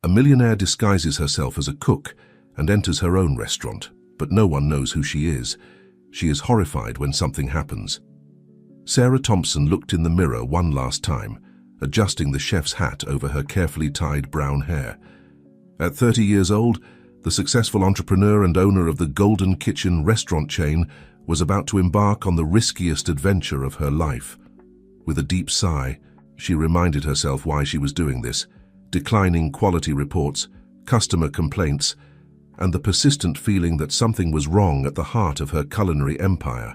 A millionaire disguises herself as a cook and enters her own restaurant, but no one knows who she is. She is horrified when something happens. Sarah Thompson looked in the mirror one last time, adjusting the chef's hat over her carefully tied brown hair. At 30 years old, the successful entrepreneur and owner of the Golden Kitchen restaurant chain was about to embark on the riskiest adventure of her life. With a deep sigh, she reminded herself why she was doing this: declining quality reports, customer complaints, and the persistent feeling that something was wrong at the heart of her culinary empire.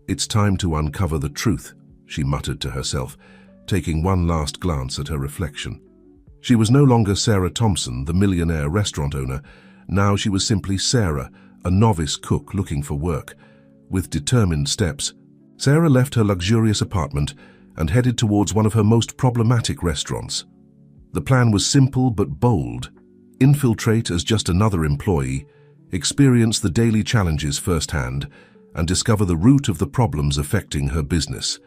"It's time to uncover the truth," she muttered to herself, taking one last glance at her reflection. She was no longer Sarah Thompson, the millionaire restaurant owner. Now she was simply Sarah, a novice cook looking for work. With determined steps, Sarah left her luxurious apartment and headed towards one of her most problematic restaurants. The plan was simple but bold: infiltrate as just another employee, experience the daily challenges firsthand, and discover the root of the problems affecting her business.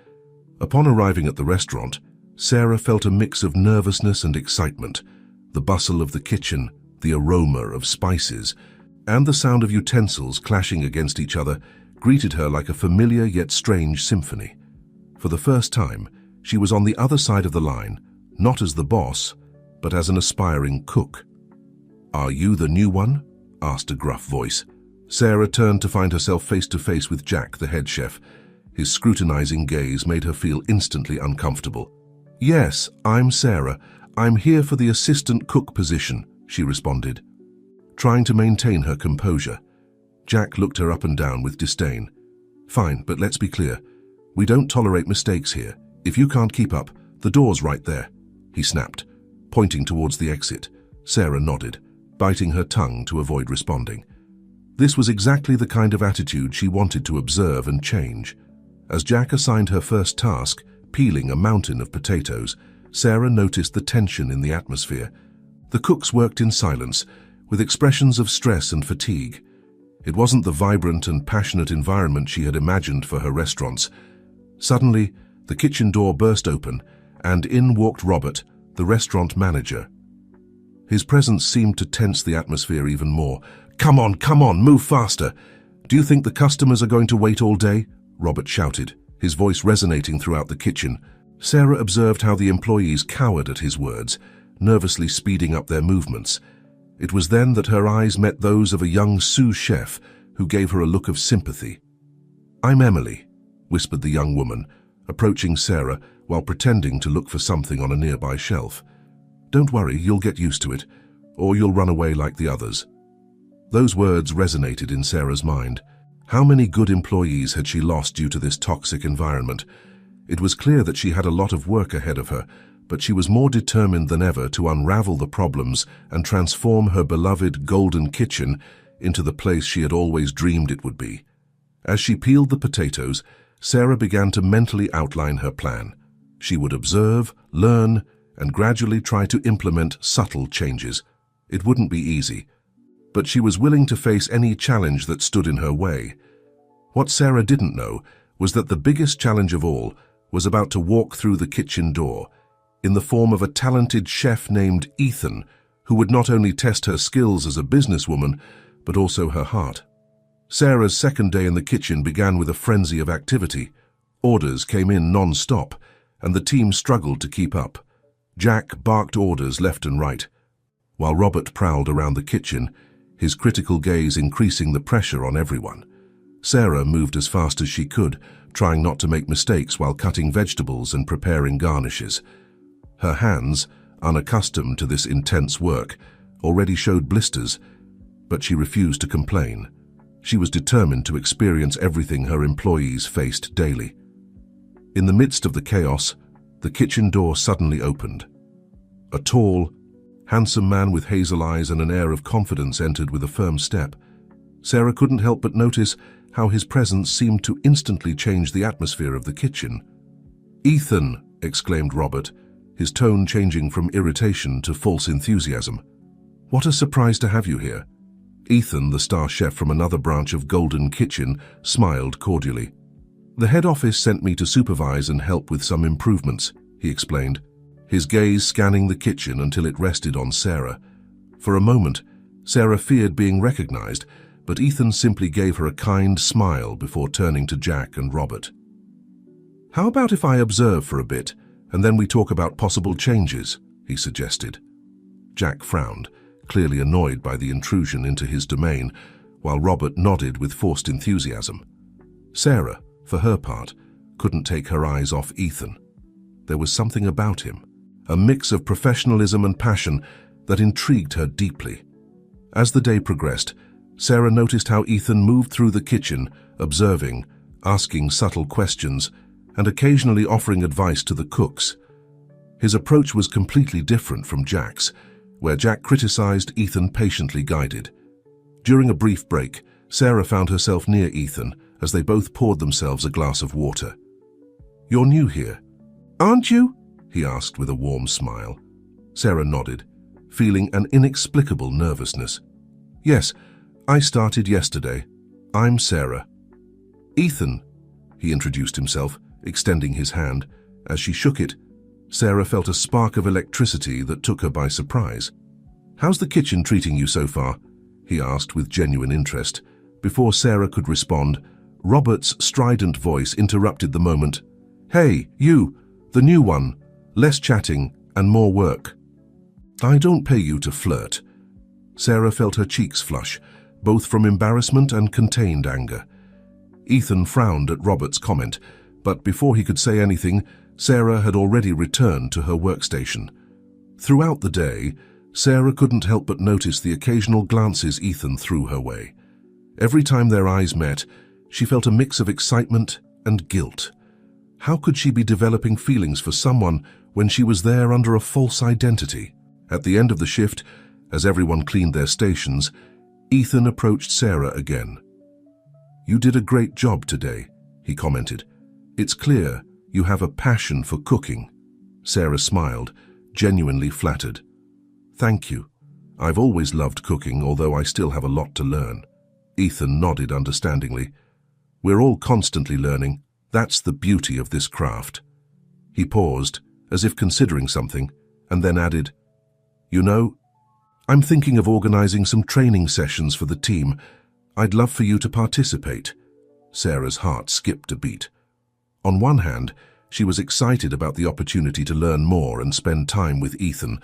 Upon arriving at the restaurant, Sarah felt a mix of nervousness and excitement. The bustle of the kitchen, the aroma of spices, and the sound of utensils clashing against each other greeted her like a familiar yet strange symphony. For the first time, she was on the other side of the line, not as the boss, but as an aspiring cook. "Are you the new one?" asked a gruff voice. Sarah turned to find herself face to face with Jack, the head chef. His scrutinizing gaze made her feel instantly uncomfortable. "Yes, I'm Sarah. I'm here for the assistant cook position," she responded, trying to maintain her composure. Jack looked her up and down with disdain. "Fine, but let's be clear. We don't tolerate mistakes here. If you can't keep up, the door's right there," he snapped, pointing towards the exit. Sarah nodded, biting her tongue to avoid responding. This was exactly the kind of attitude she wanted to observe and change. As Jack assigned her first task, peeling a mountain of potatoes, Sarah noticed the tension in the atmosphere. The cooks worked in silence, with expressions of stress and fatigue. It wasn't the vibrant and passionate environment she had imagined for her restaurants. Suddenly, the kitchen door burst open, and in walked Robert, the restaurant manager. His presence seemed to tense the atmosphere even more. Come on, move faster! Do you think the customers are going to wait all day?" Robert shouted, his voice resonating throughout the kitchen. Sarah observed how the employees cowered at his words, nervously speeding up their movements. It was then that her eyes met those of a young sous chef who gave her a look of sympathy. "I'm Emily," whispered the young woman, approaching Sarah while pretending to look for something on a nearby shelf. "Don't worry, you'll get used to it, or you'll run away like the others." Those words resonated in Sarah's mind. How many good employees had she lost due to this toxic environment? It was clear that she had a lot of work ahead of her, but she was more determined than ever to unravel the problems and transform her beloved Golden Kitchen into the place she had always dreamed it would be. As she peeled the potatoes, Sarah began to mentally outline her plan. She would observe, learn, and gradually try to implement subtle changes. It wouldn't be easy, but she was willing to face any challenge that stood in her way. What Sarah didn't know was that the biggest challenge of all was about to walk through the kitchen door, in the form of a talented chef named Ethan, who would not only test her skills as a businesswoman, but also her heart. Sarah's second day in the kitchen began with a frenzy of activity. Orders came in non-stop, and the team struggled to keep up. Jack barked orders left and right, while Robert prowled around the kitchen, his critical gaze increasing the pressure on everyone. Sarah moved as fast as she could, trying not to make mistakes while cutting vegetables and preparing garnishes. Her hands, unaccustomed to this intense work, already showed blisters, but she refused to complain. She was determined to experience everything her employees faced daily. In the midst of the chaos, the kitchen door suddenly opened. A tall, handsome man with hazel eyes and an air of confidence entered with a firm step. Sarah couldn't help but notice how his presence seemed to instantly change the atmosphere of the kitchen. "Ethan!" exclaimed Robert, his tone changing from irritation to false enthusiasm. "What a surprise to have you here." Ethan, the star chef from another branch of Golden Kitchen, smiled cordially. "The head office sent me to supervise and help with some improvements," he explained, his gaze scanning the kitchen until it rested on Sarah. For a moment, Sarah feared being recognized, but Ethan simply gave her a kind smile before turning to Jack and Robert. "How about if I observe for a bit, and then we talk about possible changes?" he suggested. Jack frowned, clearly annoyed by the intrusion into his domain, while Robert nodded with forced enthusiasm. Sarah, for her part, couldn't take her eyes off Ethan. There was something about him, a mix of professionalism and passion, that intrigued her deeply. As the day progressed, Sarah noticed how Ethan moved through the kitchen, observing, asking subtle questions, and occasionally offering advice to the cooks. His approach was completely different from Jack's, where Jack criticized, Ethan patiently guided. During a brief break, Sarah found herself near Ethan as they both poured themselves a glass of water. "You're new here, aren't you?" he asked with a warm smile. Sarah nodded, feeling an inexplicable nervousness. "Yes, I started yesterday. I'm Sarah." "Ethan," he introduced himself, extending his hand. As she shook it, Sarah felt a spark of electricity that took her by surprise. "How's the kitchen treating you so far?" he asked with genuine interest. Before Sarah could respond, Robert's strident voice interrupted the moment. "Hey, you, the new one, less chatting and more work." "I don't pay you to flirt." Sarah felt her cheeks flush, both from embarrassment and contained anger. Ethan frowned at Robert's comment, but before he could say anything, Sarah had already returned to her workstation. Throughout the day, Sarah couldn't help but notice the occasional glances Ethan threw her way. Every time their eyes met, she felt a mix of excitement and guilt. How could she be developing feelings for someone when she was there under a false identity? At the end of the shift, as everyone cleaned their stations, Ethan approached Sarah again. "You did a great job today," he commented. "It's clear you have a passion for cooking." Sarah smiled, genuinely flattered. "Thank you. I've always loved cooking, although I still have a lot to learn." Ethan nodded understandingly. "We're all constantly learning. That's the beauty of this craft." He paused, as if considering something, and then added, "You know, I'm thinking of organizing some training sessions for the team. I'd love for you to participate." Sarah's heart skipped a beat. On one hand, she was excited about the opportunity to learn more and spend time with Ethan.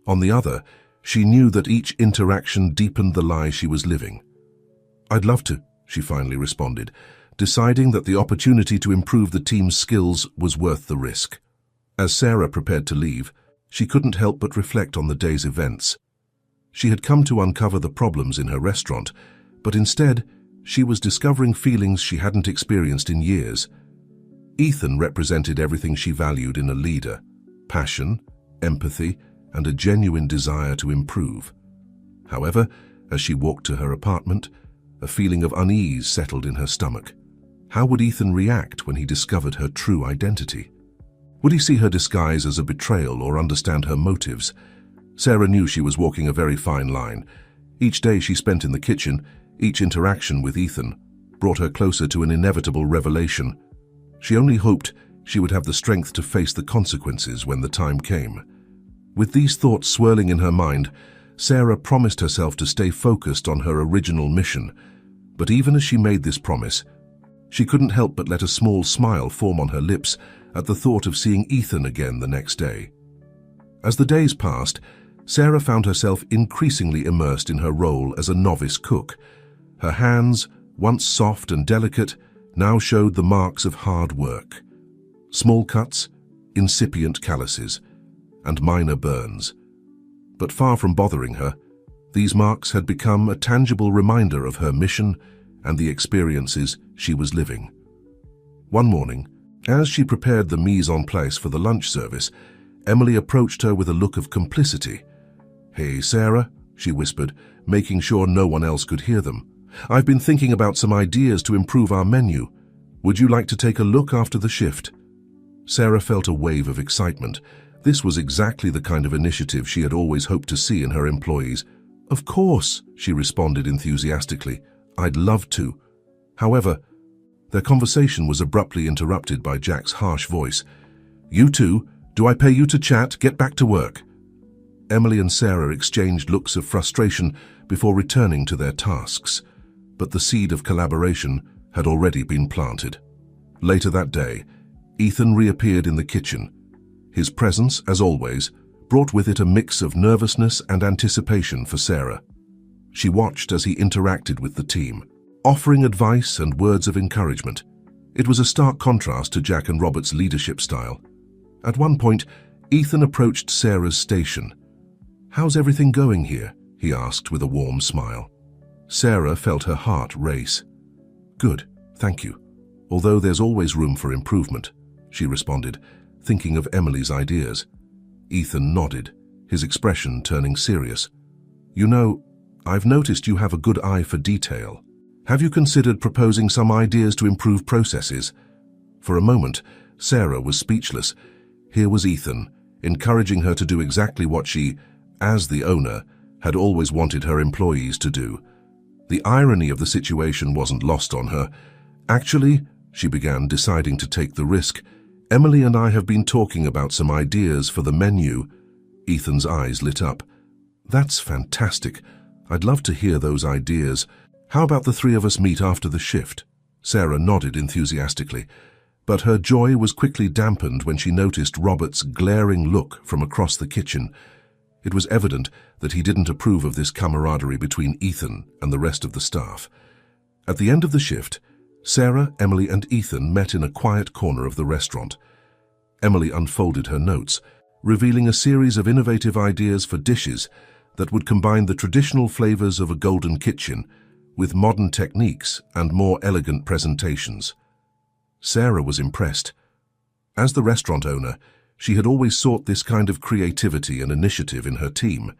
On the other, she knew that each interaction deepened the lie she was living. "I'd love to," she finally responded, deciding that the opportunity to improve the team's skills was worth the risk. As Sarah prepared to leave, she couldn't help but reflect on the day's events. She had come to uncover the problems in her restaurant, but instead, she was discovering feelings she hadn't experienced in years. Ethan represented everything she valued in a leader: passion, empathy, and a genuine desire to improve. However, as she walked to her apartment, a feeling of unease settled in her stomach. How would Ethan react when he discovered her true identity? Would he see her disguise as a betrayal or understand her motives? Sarah knew she was walking a very fine line. Each day she spent in the kitchen, each interaction with Ethan, brought her closer to an inevitable revelation. She only hoped she would have the strength to face the consequences when the time came. With these thoughts swirling in her mind, Sarah promised herself to stay focused on her original mission. But even as she made this promise, she couldn't help but let a small smile form on her lips at the thought of seeing Ethan again the next day. As the days passed, Sarah found herself increasingly immersed in her role as a novice cook. Her hands, once soft and delicate, now showed the marks of hard work. Small cuts, incipient calluses, and minor burns. But far from bothering her, these marks had become a tangible reminder of her mission and the experiences she was living. One morning, as she prepared the mise en place for the lunch service, Emily approached her with a look of complicity. "Hey, Sarah," she whispered, making sure no one else could hear them. "I've been thinking about some ideas to improve our menu. Would you like to take a look after the shift?" Sarah felt a wave of excitement. This was exactly the kind of initiative she had always hoped to see in her employees. "Of course," she responded enthusiastically. "I'd love to." However, their conversation was abruptly interrupted by Jack's harsh voice. "You two, Do I pay you to chat? Get back to work." Emily and Sarah exchanged looks of frustration before returning to their tasks, but the seed of collaboration had already been planted. Later that day, Ethan reappeared in the kitchen. His presence, as always, brought with it a mix of nervousness and anticipation for Sarah. She watched as he interacted with the team, offering advice and words of encouragement. It was a stark contrast to Jack and Robert's leadership style. At one point, Ethan approached Sarah's station. "How's everything going here?" he asked with a warm smile. Sarah felt her heart race. "Good, thank you. Although there's always room for improvement," she responded, thinking of Emily's ideas. Ethan nodded, his expression turning serious. "You know, I've noticed you have a good eye for detail. Have you considered proposing some ideas to improve processes?" For a moment, Sarah was speechless. Here was Ethan, encouraging her to do exactly what she, as the owner, had always wanted her employees to do. The irony of the situation wasn't lost on her. "Actually," she began, deciding to take the risk, "Emily and I have been talking about some ideas for the menu." Ethan's eyes lit up. "That's fantastic. I'd love to hear those ideas. How about the three of us meet after the shift?" Sarah nodded enthusiastically, but her joy was quickly dampened when she noticed Robert's glaring look from across the kitchen. It was evident that he didn't approve of this camaraderie between Ethan and the rest of the staff. At the end of the shift, Sarah, Emily, and Ethan met in a quiet corner of the restaurant. Emily unfolded her notes, revealing a series of innovative ideas for dishes that would combine the traditional flavors of a golden kitchen with modern techniques and more elegant presentations. Sarah was impressed. As the restaurant owner, she had always sought this kind of creativity and initiative in her team.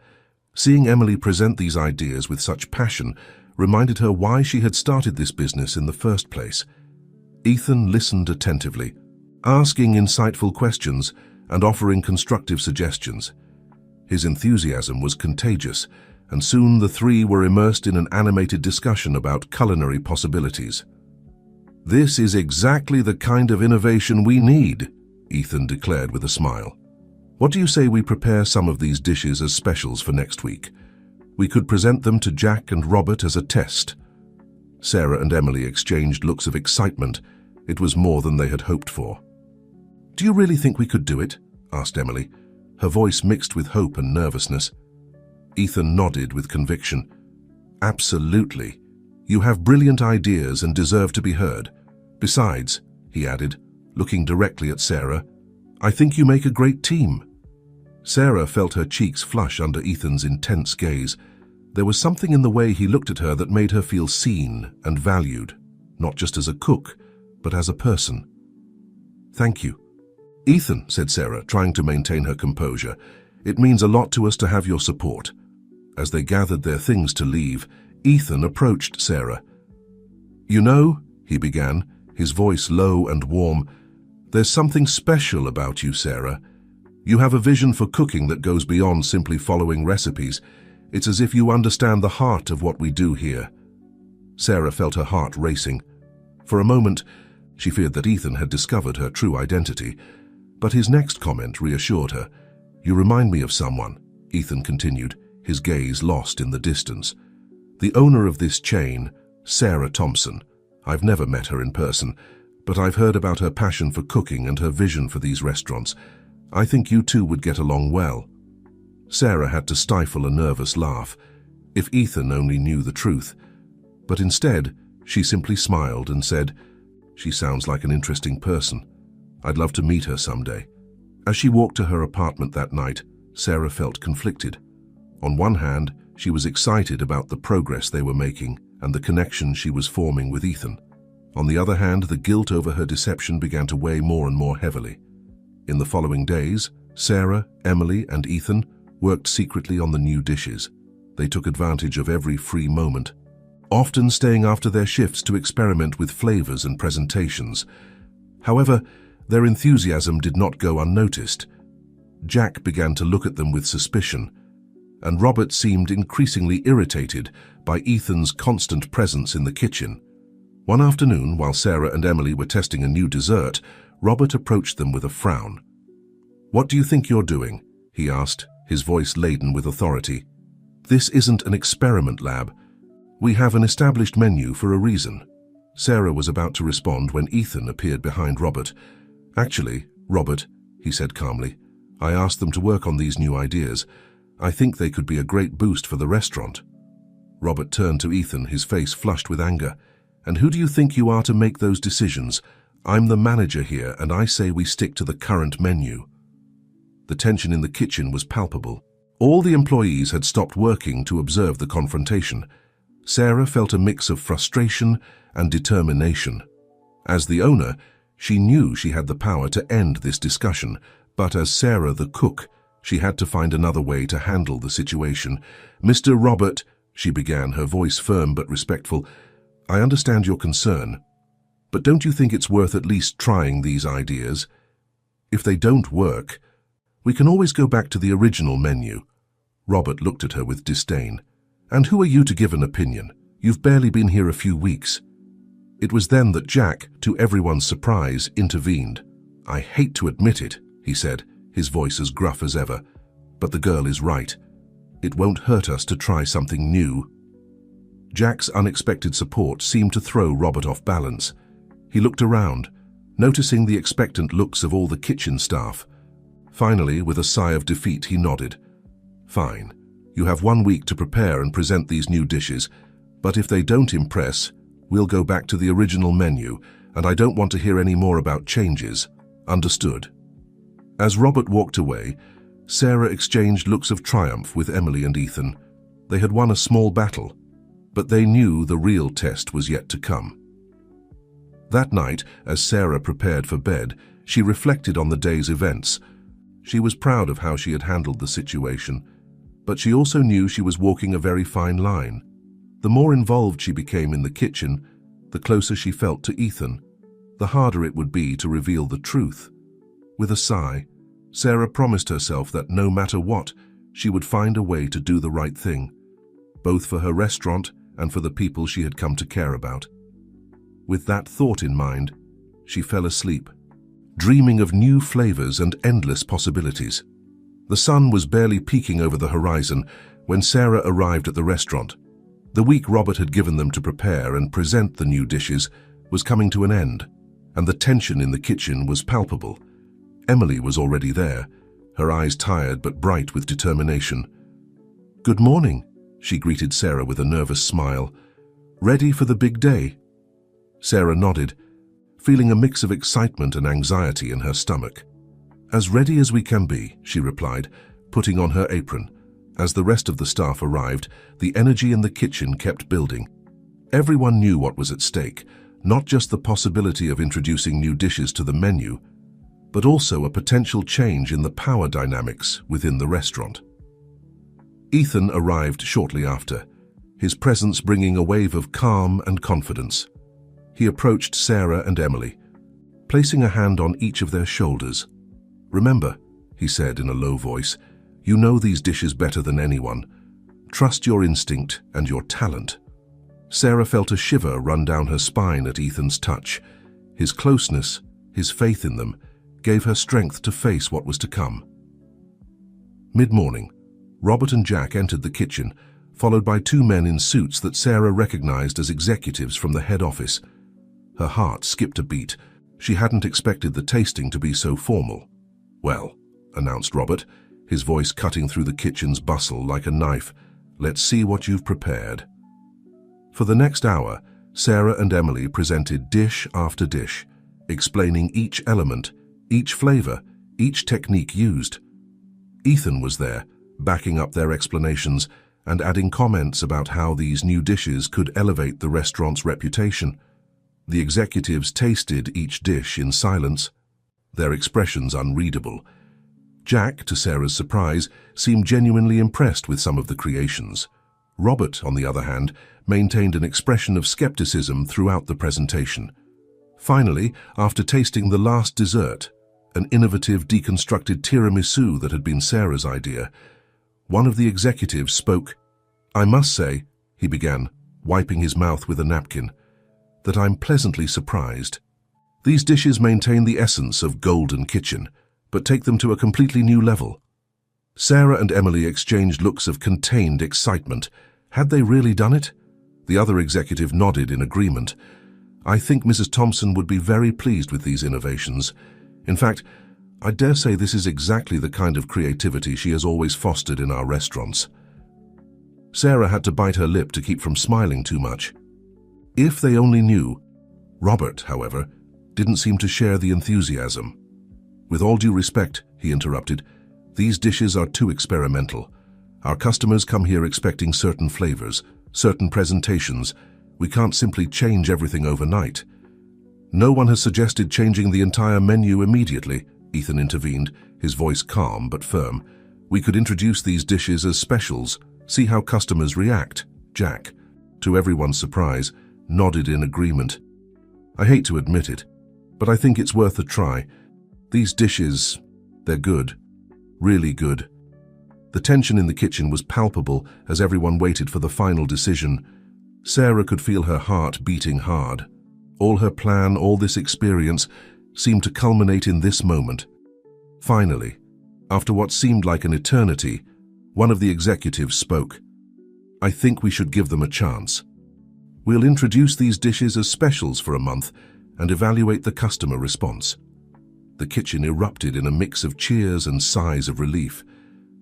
Seeing Emily present these ideas with such passion reminded her why she had started this business in the first place. Ethan listened attentively, asking insightful questions and offering constructive suggestions. His enthusiasm was contagious, and soon the three were immersed in an animated discussion about culinary possibilities. "This is exactly the kind of innovation we need," Ethan declared with a smile. "What do you say we prepare some of these dishes as specials for next week? We could present them to Jack and Robert as a test." Sarah and Emily exchanged looks of excitement. It was more than they had hoped for. "Do you really think we could do it?" asked Emily, her voice mixed with hope and nervousness. Ethan nodded with conviction. "Absolutely. You have brilliant ideas and deserve to be heard. Besides," he added, looking directly at Sarah, "I think you make a great team." Sarah felt her cheeks flush under Ethan's intense gaze. There was something in the way he looked at her that made her feel seen and valued, not just as a cook, but as a person. "Thank you." "Ethan," said Sarah, trying to maintain her composure, "it means a lot to us to have your support." As they gathered their things to leave, Ethan approached Sarah. "You know," he began, his voice low and warm, "there's something special about you, Sarah. You have a vision for cooking that goes beyond simply following recipes. It's as if you understand the heart of what we do here." Sarah felt her heart racing. For a moment, she feared that Ethan had discovered her true identity, but his next comment reassured her. "You remind me of someone," Ethan continued, his gaze lost in the distance. "The owner of this chain, Sarah Thompson. I've never met her in person, but I've heard about her passion for cooking and her vision for these restaurants. I think you two would get along well." Sarah had to stifle a nervous laugh. If Ethan only knew the truth. But instead, she simply smiled and said, "She sounds like an interesting person. I'd love to meet her someday." As she walked to her apartment that night, Sarah felt conflicted. On one hand, she was excited about the progress they were making and the connection she was forming with Ethan. On the other hand, the guilt over her deception began to weigh more and more heavily. In the following days, Sarah, Emily, and Ethan worked secretly on the new dishes. They took advantage of every free moment, often staying after their shifts to experiment with flavors and presentations. However, their enthusiasm did not go unnoticed. Jack began to look at them with suspicion, and Robert seemed increasingly irritated by Ethan's constant presence in the kitchen. One afternoon, while Sarah and Emily were testing a new dessert, Robert approached them with a frown. "What do you think you're doing?" he asked, his voice laden with authority. "This isn't an experiment lab. We have an established menu for a reason." Sarah was about to respond when Ethan appeared behind Robert. "Actually, Robert," he said calmly, "I asked them to work on these new ideas. I think they could be a great boost for the restaurant." Robert turned to Ethan, his face flushed with anger. "And who do you think you are to make those decisions? I'm the manager here, and I say we stick to the current menu." The tension in the kitchen was palpable. All the employees had stopped working to observe the confrontation. Sarah felt a mix of frustration and determination. As the owner, she knew she had the power to end this discussion, but as Sarah the cook, she had to find another way to handle the situation. "Mr. Robert," she began, her voice firm but respectful, "I understand your concern, but don't you think it's worth at least trying these ideas? If they don't work, we can always go back to the original menu." Robert looked at her with disdain. "And who are you to give an opinion? You've barely been here a few weeks." It was then that Jack, to everyone's surprise, intervened. "I hate to admit it," he said, his voice as gruff as ever, "but the girl is right. It won't hurt us to try something new." Jack's unexpected support seemed to throw Robert off balance. He looked around, noticing the expectant looks of all the kitchen staff. Finally, with a sigh of defeat, he nodded. "Fine. You have 1 week to prepare and present these new dishes, but if they don't impress, we'll go back to the original menu, and I don't want to hear any more about changes. Understood?" As Robert walked away, Sarah exchanged looks of triumph with Emily and Ethan. They had won a small battle, but they knew the real test was yet to come. That night, as Sarah prepared for bed, she reflected on the day's events. She was proud of how she had handled the situation, but she also knew she was walking a very fine line. The more involved she became in the kitchen, the closer she felt to Ethan, the harder it would be to reveal the truth. With a sigh, Sarah promised herself that no matter what, she would find a way to do the right thing, both for her restaurant and for the people she had come to care about. With that thought in mind, she fell asleep, dreaming of new flavors and endless possibilities. The sun was barely peeking over the horizon when Sarah arrived at the restaurant. The week Robert had given them to prepare and present the new dishes was coming to an end, and the tension in the kitchen was palpable. Emily was already there, her eyes tired but bright with determination. "Good morning," she greeted Sarah with a nervous smile. "Ready for the big day?" Sarah nodded, feeling a mix of excitement and anxiety in her stomach. "As ready as we can be," she replied, putting on her apron. As the rest of the staff arrived, the energy in the kitchen kept building. Everyone knew what was at stake, not just the possibility of introducing new dishes to the menu, but also a potential change in the power dynamics within the restaurant. Ethan arrived shortly after, his presence bringing a wave of calm and confidence. He approached Sarah and Emily, placing a hand on each of their shoulders. "Remember," he said in a low voice, "you know these dishes better than anyone. Trust your instinct and your talent." Sarah felt a shiver run down her spine at Ethan's touch. His closeness, his faith in them, gave her strength to face what was to come. Mid-morning, Robert and Jack entered the kitchen, followed by 2 men in suits that Sarah recognized as executives from the head office. Her heart skipped a beat. She hadn't expected the tasting to be so formal. "Well," announced Robert, his voice cutting through the kitchen's bustle like a knife, "let's see what you've prepared." For the next hour, Sarah and Emily presented dish after dish, explaining each element, each flavor, each technique used. Ethan was there, backing up their explanations and adding comments about how these new dishes could elevate the restaurant's reputation. The executives tasted each dish in silence, their expressions unreadable. Jack, to Sarah's surprise, seemed genuinely impressed with some of the creations. Robert, on the other hand, maintained an expression of skepticism throughout the presentation. Finally, after tasting the last dessert, an innovative deconstructed tiramisu that had been Sarah's idea, one of the executives spoke. "I must say," he began, wiping his mouth with a napkin, "that I'm pleasantly surprised. These dishes maintain the essence of Golden Kitchen, but take them to a completely new level. Sarah and Emily exchanged looks of contained excitement. Had they really done it? The other executive nodded in agreement. I think Mrs. Thompson would be very pleased with these innovations. In fact, I dare say this is exactly the kind of creativity she has always fostered in our restaurants. Sarah had to bite her lip to keep from smiling too much. If they only knew. Robert, however, didn't seem to share the enthusiasm. With all due respect, he interrupted, these dishes are too experimental. Our customers come here expecting certain flavors, certain presentations. We can't simply change everything overnight. No one has suggested changing the entire menu immediately, Ethan intervened, his voice calm but firm. We could introduce these dishes as specials, see how customers react. Jack, to everyone's surprise, nodded in agreement. I hate to admit it, but I think it's worth a try. These dishes, they're good. Really good. The tension in the kitchen was palpable as everyone waited for the final decision. Sarah could feel her heart beating hard. All her plan, all this experience, seemed to culminate in this moment. Finally, after what seemed like an eternity, one of the executives spoke. I think we should give them a chance. We'll introduce these dishes as specials for a month and evaluate the customer response. The kitchen erupted in a mix of cheers and sighs of relief.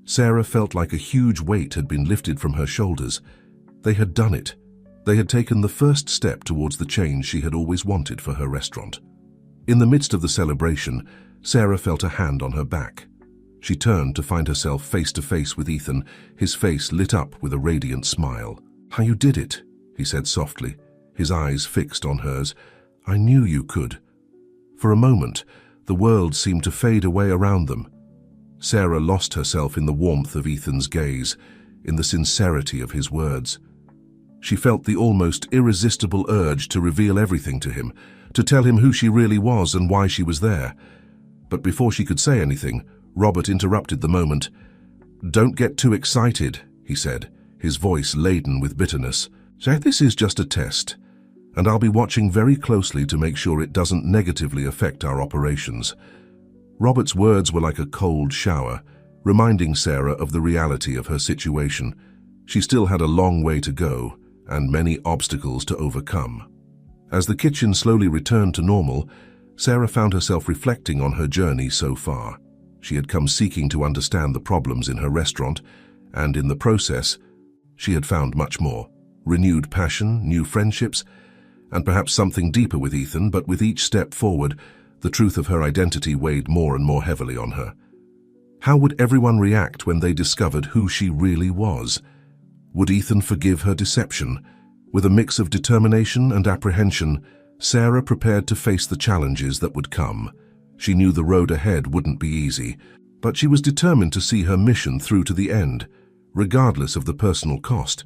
Sarah felt like a huge weight had been lifted from her shoulders. They had done it. They had taken the first step towards the change she had always wanted for her restaurant. In the midst of the celebration, Sarah felt a hand on her back. She turned to find herself face to face with Ethan, his face lit up with a radiant smile. How you did it, he said softly, his eyes fixed on hers. I knew you could. For a moment, the world seemed to fade away around them. Sarah lost herself in the warmth of Ethan's gaze, in the sincerity of his words. She felt the almost irresistible urge to reveal everything to him, to tell him who she really was and why she was there. But before she could say anything, Robert interrupted the moment. Don't get too excited, he said, his voice laden with bitterness. This is just a test, and I'll be watching very closely to make sure it doesn't negatively affect our operations. Robert's words were like a cold shower, reminding Sarah of the reality of her situation. She still had a long way to go, and many obstacles to overcome. As the kitchen slowly returned to normal, Sarah found herself reflecting on her journey so far. She had come seeking to understand the problems in her restaurant, and in the process, she had found much more. Renewed passion, new friendships, and perhaps something deeper with Ethan, but with each step forward, the truth of her identity weighed more and more heavily on her. How would everyone react when they discovered who she really was? Would Ethan forgive her deception? With a mix of determination and apprehension, Sarah prepared to face the challenges that would come. She knew the road ahead wouldn't be easy, but she was determined to see her mission through to the end, regardless of the personal cost.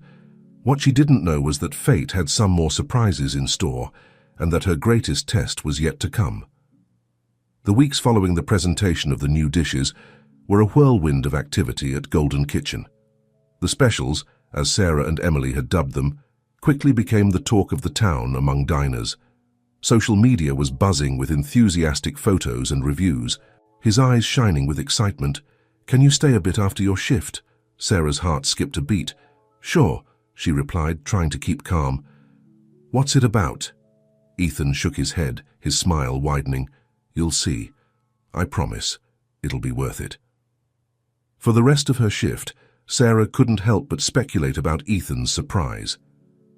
What she didn't know was that fate had some more surprises in store, and that her greatest test was yet to come. The weeks following the presentation of the new dishes were a whirlwind of activity at Golden Kitchen. The specials, as Sarah and Emily had dubbed them, quickly became the talk of the town among diners. Social media was buzzing with enthusiastic photos and reviews, his eyes shining with excitement. Can you stay a bit after your shift? Sarah's heart skipped a beat. Sure, she replied, trying to keep calm. What's it about? Ethan shook his head, his smile widening. You'll see. I promise. It'll be worth it. For the rest of her shift, Sarah couldn't help but speculate about Ethan's surprise.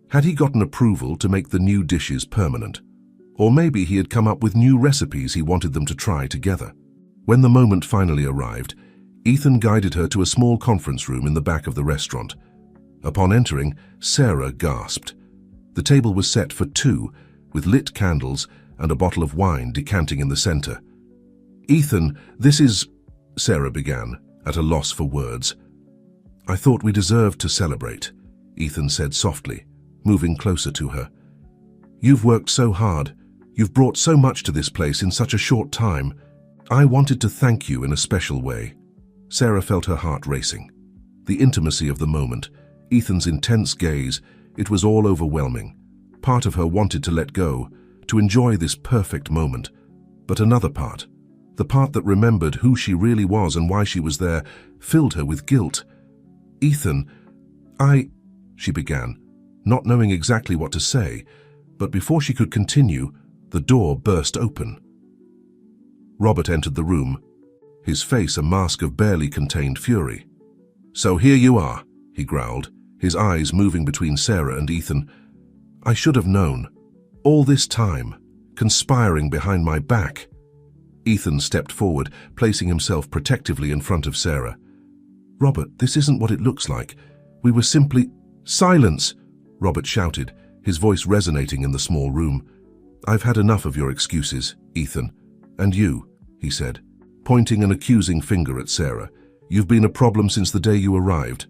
Had he gotten approval to make the new dishes permanent? Or maybe he had come up with new recipes he wanted them to try together. When the moment finally arrived, Ethan guided her to a small conference room in the back of the restaurant. Upon entering, Sarah gasped. The table was set for two, with lit candles and a bottle of wine decanting in the center. Ethan, this is... Sarah began, at a loss for words. I thought we deserved to celebrate, Ethan said softly, moving closer to her. You've worked so hard. You've brought so much to this place in such a short time. I wanted to thank you in a special way. Sarah felt her heart racing. The intimacy of the moment, Ethan's intense gaze, it was all overwhelming. Part of her wanted to let go, to enjoy this perfect moment. But another part, The part that remembered who she really was and why she was there filled her with guilt. "Ethan, she began, not knowing exactly what to say, but before she could continue, the door burst open. Robert entered the room, his face a mask of barely contained fury. "So here you are," he growled, his eyes moving between Sarah and Ethan. "I should have known. All this time, conspiring behind my back." Ethan stepped forward, placing himself protectively in front of Sarah. "Robert, this isn't what it looks like. We were simply—" "Silence!" Robert shouted, his voice resonating in the small room. "I've had enough of your excuses, Ethan. And you," he said, pointing an accusing finger at Sarah. "You've been a problem since the day you arrived."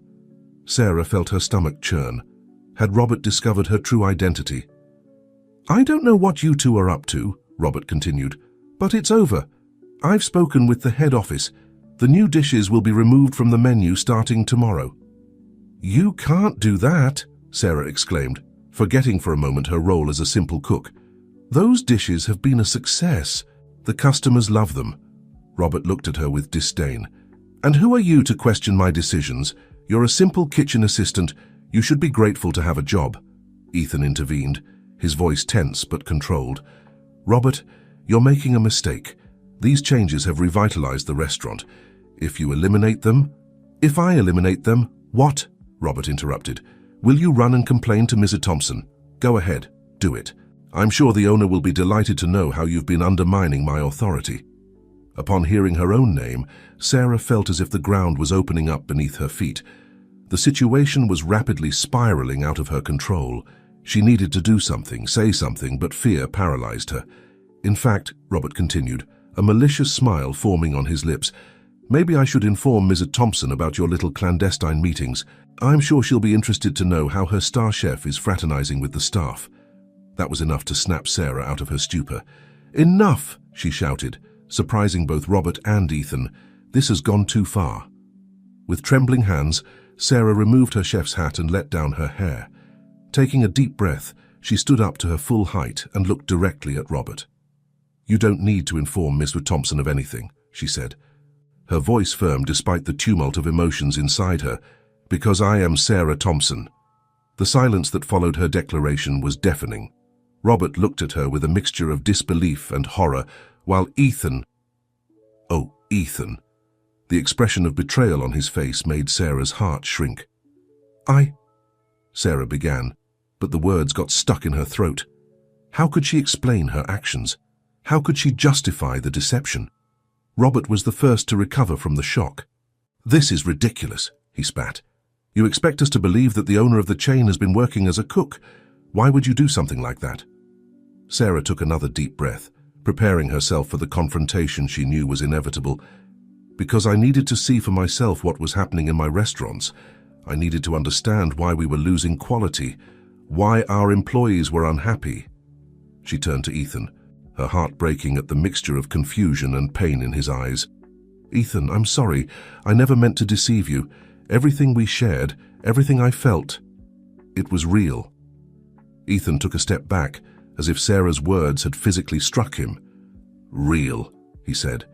Sarah felt her stomach churn. Had Robert discovered her true identity? "I don't know what you two are up to," Robert continued, "but it's over. I've spoken with the head office. The new dishes will be removed from the menu starting tomorrow." "You can't do that," Sarah exclaimed, forgetting for a moment her role as a simple cook. "Those dishes have been a success. The customers love them." Robert looked at her with disdain. "And who are you to question my decisions? You're a simple kitchen assistant. You should be grateful to have a job." Ethan intervened, his voice tense but controlled. "Robert, you're making a mistake. These changes have revitalized the restaurant. If you eliminate them—" "If I eliminate them, what?" Robert interrupted. "Will you run and complain to Mrs. Thompson? Go ahead, do it. I'm sure the owner will be delighted to know how you've been undermining my authority." Upon hearing her own name, Sarah felt as if the ground was opening up beneath her feet. The situation was rapidly spiraling out of her control. She needed to do something, say something, but fear paralyzed her. "In fact," Robert continued, a malicious smile forming on his lips, "maybe I should inform Mrs. Thompson about your little clandestine meetings. I'm sure she'll be interested to know how her star chef is fraternizing with the staff." That was enough to snap Sarah out of her stupor. "Enough!" she shouted, surprising both Robert and Ethan. "This has gone too far." With trembling hands, Sarah removed her chef's hat and let down her hair. Taking a deep breath, she stood up to her full height and looked directly at Robert. "You don't need to inform Mr. Thompson of anything," she said, her voice firm despite the tumult of emotions inside her, "because I am Sarah Thompson." The silence that followed her declaration was deafening. Robert looked at her with a mixture of disbelief and horror, while Ethan— oh, Ethan. The expression of betrayal on his face made Sarah's heart shrink. Sarah began, but the words got stuck in her throat. How could she explain her actions? How could she justify the deception? Robert was the first to recover from the shock. "This is ridiculous," he spat. "You expect us to believe that the owner of the chain has been working as a cook. Why would you do something like that?" Sarah took another deep breath, preparing herself for the confrontation she knew was inevitable. "Because I needed to see for myself what was happening in my restaurants. I needed to understand why we were losing quality, why our employees were unhappy." She turned to Ethan, her heart breaking at the mixture of confusion and pain in his eyes. "Ethan, I'm sorry. I never meant to deceive you. Everything we shared, everything I felt, it was real." Ethan took a step back, as if Sarah's words had physically struck him. "Real," he said,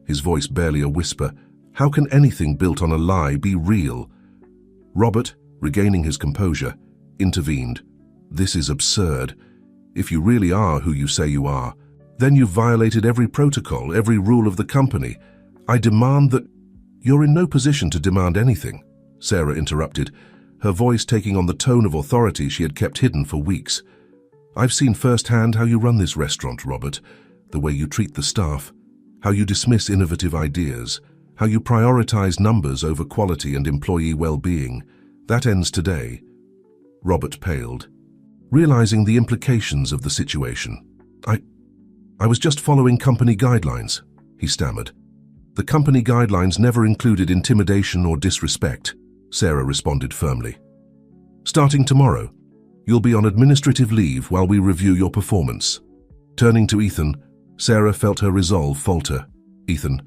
his voice barely a whisper. "How can anything built on a lie be real?" Robert, regaining his composure, intervened. "This is absurd. If you really are who you say you are, then you've violated every protocol, every rule of the company. I demand that—" "You're in no position to demand anything," Sarah interrupted, her voice taking on the tone of authority she had kept hidden for weeks. "I've seen firsthand how you run this restaurant, Robert, the way you treat the staff, how you dismiss innovative ideas, how you prioritize numbers over quality and employee well-being. That ends today." Robert paled, realizing the implications of the situation. I was just following company guidelines," he stammered. "The company guidelines never included intimidation or disrespect," Sarah responded firmly. "Starting tomorrow, you'll be on administrative leave while we review your performance." Turning to Ethan, Sarah felt her resolve falter. "Ethan,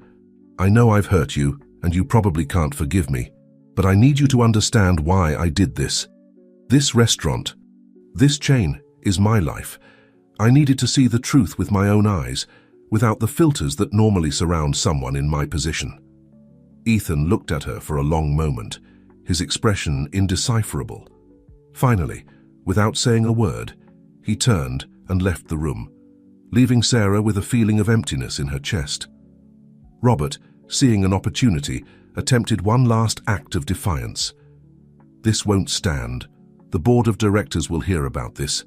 I know I've hurt you, and you probably can't forgive me, but I need you to understand why I did this. This restaurant, this chain, is my life. I needed to see the truth with my own eyes. without the filters that normally surround someone in my position. Ethan looked at her for a long moment, his expression indecipherable. Finally, without saying a word, he turned and left the room, leaving Sarah with a feeling of emptiness in her chest. Robert, seeing an opportunity, attempted one last act of defiance. "This won't stand. The board of directors will hear about this.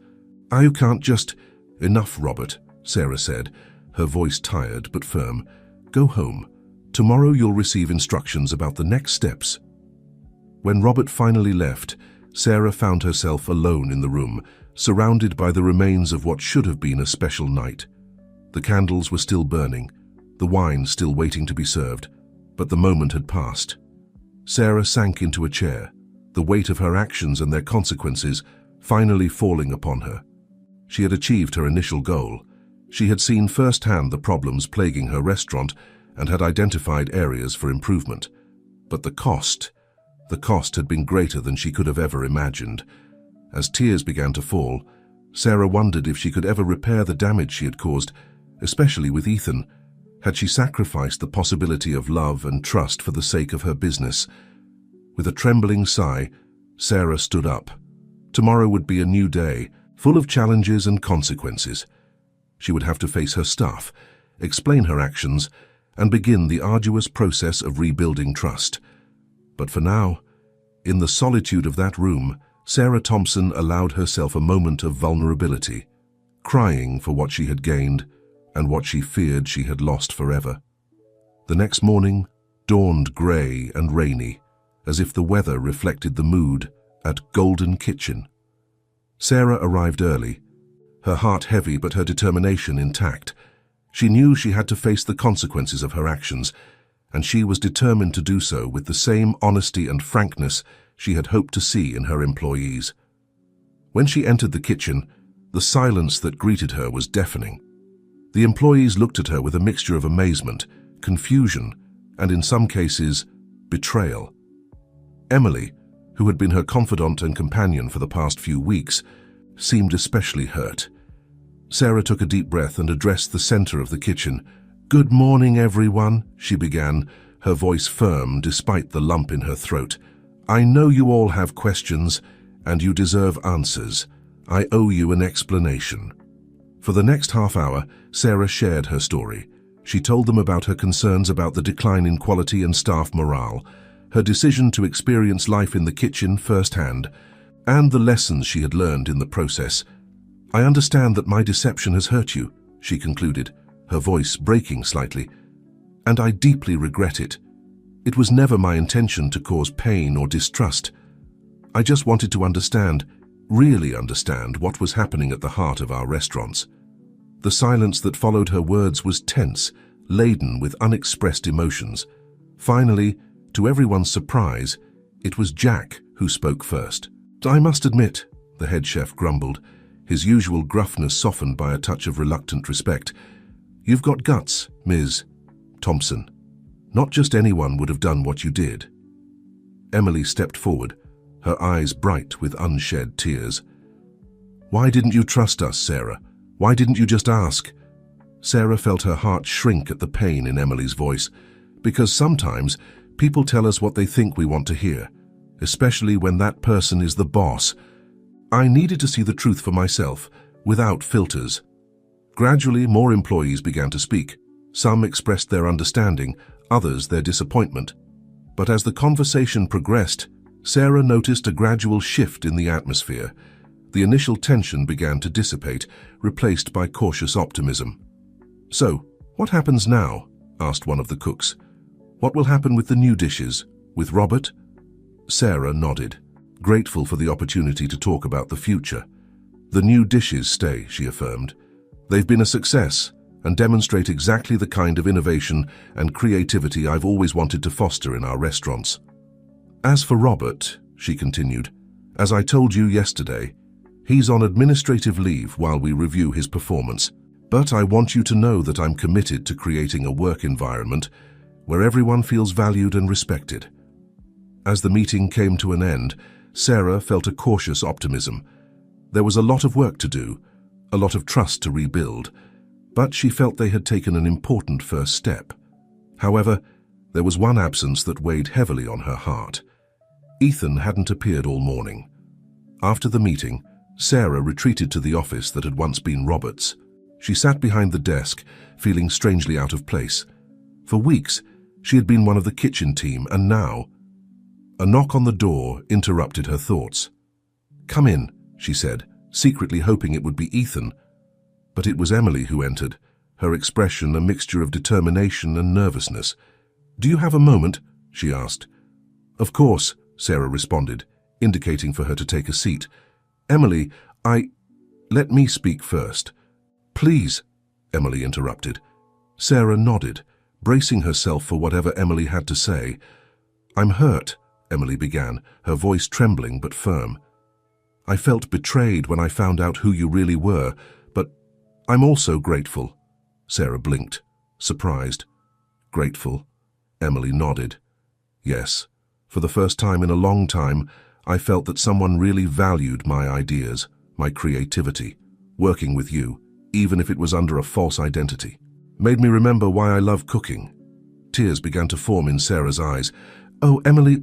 You can't just—" "Enough, Robert," Sarah said, her voice tired but firm. "Go home. Tomorrow you'll receive instructions about the next steps." When Robert finally left, Sarah found herself alone in the room, surrounded by the remains of what should have been a special night. The candles were still burning, the wine still waiting to be served, but the moment had passed. Sarah sank into a chair, the weight of her actions and their consequences finally falling upon her. She had achieved her initial goal. She had seen firsthand the problems plaguing her restaurant and had identified areas for improvement. But the cost had been greater than she could have ever imagined. As tears began to fall, Sarah wondered if she could ever repair the damage she had caused, especially with Ethan. Had she sacrificed the possibility of love and trust for the sake of her business? With a trembling sigh, Sarah stood up. Tomorrow would be a new day, full of challenges and consequences. She would have to face her staff, explain her actions, and begin the arduous process of rebuilding trust. But for now, in the solitude of that room, Sarah Thompson allowed herself a moment of vulnerability, crying for what she had gained and what she feared she had lost forever. The next morning dawned grey and rainy, as if the weather reflected the mood at Golden Kitchen. Sarah arrived early, her heart heavy but her determination intact. She knew she had to face the consequences of her actions, and she was determined to do so with the same honesty and frankness she had hoped to see in her employees. When she entered the kitchen, the silence that greeted her was deafening. The employees looked at her with a mixture of amazement, confusion, and in some cases, betrayal. Emily, who had been her confidant and companion for the past few weeks, seemed especially hurt. Sarah took a deep breath and addressed the center of the kitchen. "Good morning, everyone," she began, her voice firm despite the lump in her throat. "I know you all have questions, and you deserve answers. I owe you an explanation." For the next half hour, Sarah shared her story. She told them about her concerns about the decline in quality and staff morale, her decision to experience life in the kitchen firsthand, and the lessons she had learned in the process. "I understand that my deception has hurt you," she concluded, her voice breaking slightly, "and I deeply regret it. It was never my intention to cause pain or distrust. I just wanted to understand, really understand, what was happening at the heart of our restaurants." The silence that followed her words was tense, laden with unexpressed emotions. Finally, to everyone's surprise, it was Jack who spoke first. "I must admit," the head chef grumbled, his usual gruffness softened by a touch of reluctant respect, "you've got guts, Ms. Thompson. Not just anyone would have done what you did." Emily stepped forward, her eyes bright with unshed tears. "Why didn't you trust us, Sarah? Why didn't you just ask?" Sarah felt her heart shrink at the pain in Emily's voice, because sometimes people tell us what they think we want to hear, especially when that person is the boss. I needed to see the truth for myself, without filters. Gradually, more employees began to speak. Some expressed their understanding, others their disappointment. But as the conversation progressed, Sarah noticed a gradual shift in the atmosphere. The initial tension began to dissipate, replaced by cautious optimism. "So, what happens now?" asked one of the cooks. "What will happen with the new dishes? With Robert?" Sarah nodded, grateful for the opportunity to talk about the future. "The new dishes stay," she affirmed. "They've been a success and demonstrate exactly the kind of innovation and creativity I've always wanted to foster in our restaurants. As for Robert," she continued, "as I told you yesterday, he's on administrative leave while we review his performance. But I want you to know that I'm committed to creating a work environment where everyone feels valued and respected." As the meeting came to an end, Sarah felt a cautious optimism. There was a lot of work to do, a lot of trust to rebuild, but she felt they had taken an important first step. However, there was one absence that weighed heavily on her heart. Ethan hadn't appeared all morning. After the meeting, Sarah retreated to the office that had once been Robert's. She sat behind the desk, feeling strangely out of place. For weeks, she had been one of the kitchen team, and now... A knock on the door interrupted her thoughts. "Come in," she said, secretly hoping it would be Ethan. But it was Emily who entered, her expression a mixture of determination and nervousness. "Do you have a moment?" she asked. "Of course," Sarah responded, indicating for her to take a seat. "Emily, Let me speak first." "Please," Emily interrupted. Sarah nodded, bracing herself for whatever Emily had to say. "I'm hurt," Emily began, her voice trembling but firm. "I felt betrayed when I found out who you really were, but I'm also grateful." Sarah blinked, surprised. "Grateful?" Emily nodded. "Yes. For the first time in a long time, I felt that someone really valued my ideas, my creativity. Working with you, even if it was under a false identity, made me remember why I love cooking." Tears began to form in Sarah's eyes. "Oh, Emily,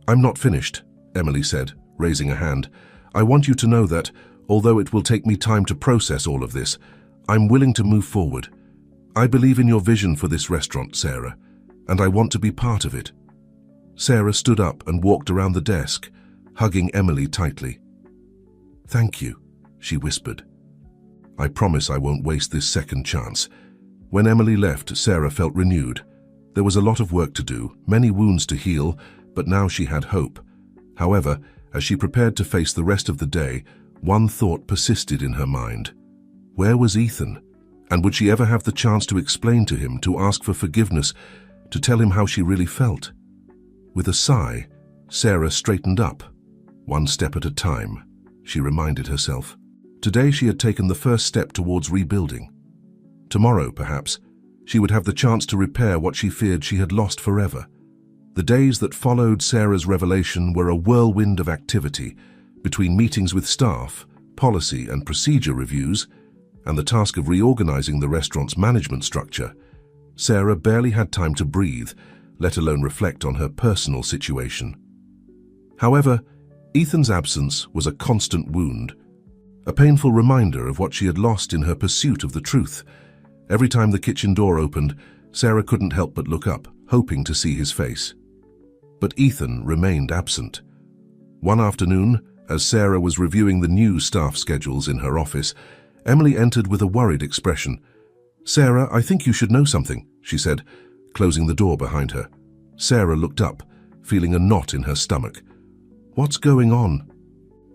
I'm not finished," Emily said, raising a hand. "I want you to know that, although it will take me time to process all of this, I'm willing to move forward. I believe in your vision for this restaurant, Sarah, and I want to be part of it." Sarah stood up and walked around the desk, hugging Emily tightly. "Thank you," she whispered. "I promise I won't waste this second chance." When Emily left, Sarah felt renewed. There was a lot of work to do, many wounds to heal, but now she had hope. However, as she prepared to face the rest of the day, one thought persisted in her mind. Where was Ethan? And would she ever have the chance to explain to him, to ask for forgiveness, to tell him how she really felt? With a sigh, Sarah straightened up. One step at a time, she reminded herself. Today she had taken the first step towards rebuilding. Tomorrow, perhaps, she would have the chance to repair what she feared she had lost forever. The days that followed Sarah's revelation were a whirlwind of activity, between meetings with staff, policy and procedure reviews, and the task of reorganizing the restaurant's management structure. Sarah barely had time to breathe, let alone reflect on her personal situation. However, Ethan's absence was a constant wound, a painful reminder of what she had lost in her pursuit of the truth. Every time the kitchen door opened, Sarah couldn't help but look up, hoping to see his face. But Ethan remained absent. One afternoon, as Sarah was reviewing the new staff schedules in her office, Emily entered with a worried expression. "Sarah, I think you should know something," she said, closing the door behind her. Sarah looked up, feeling a knot in her stomach. "What's going on?"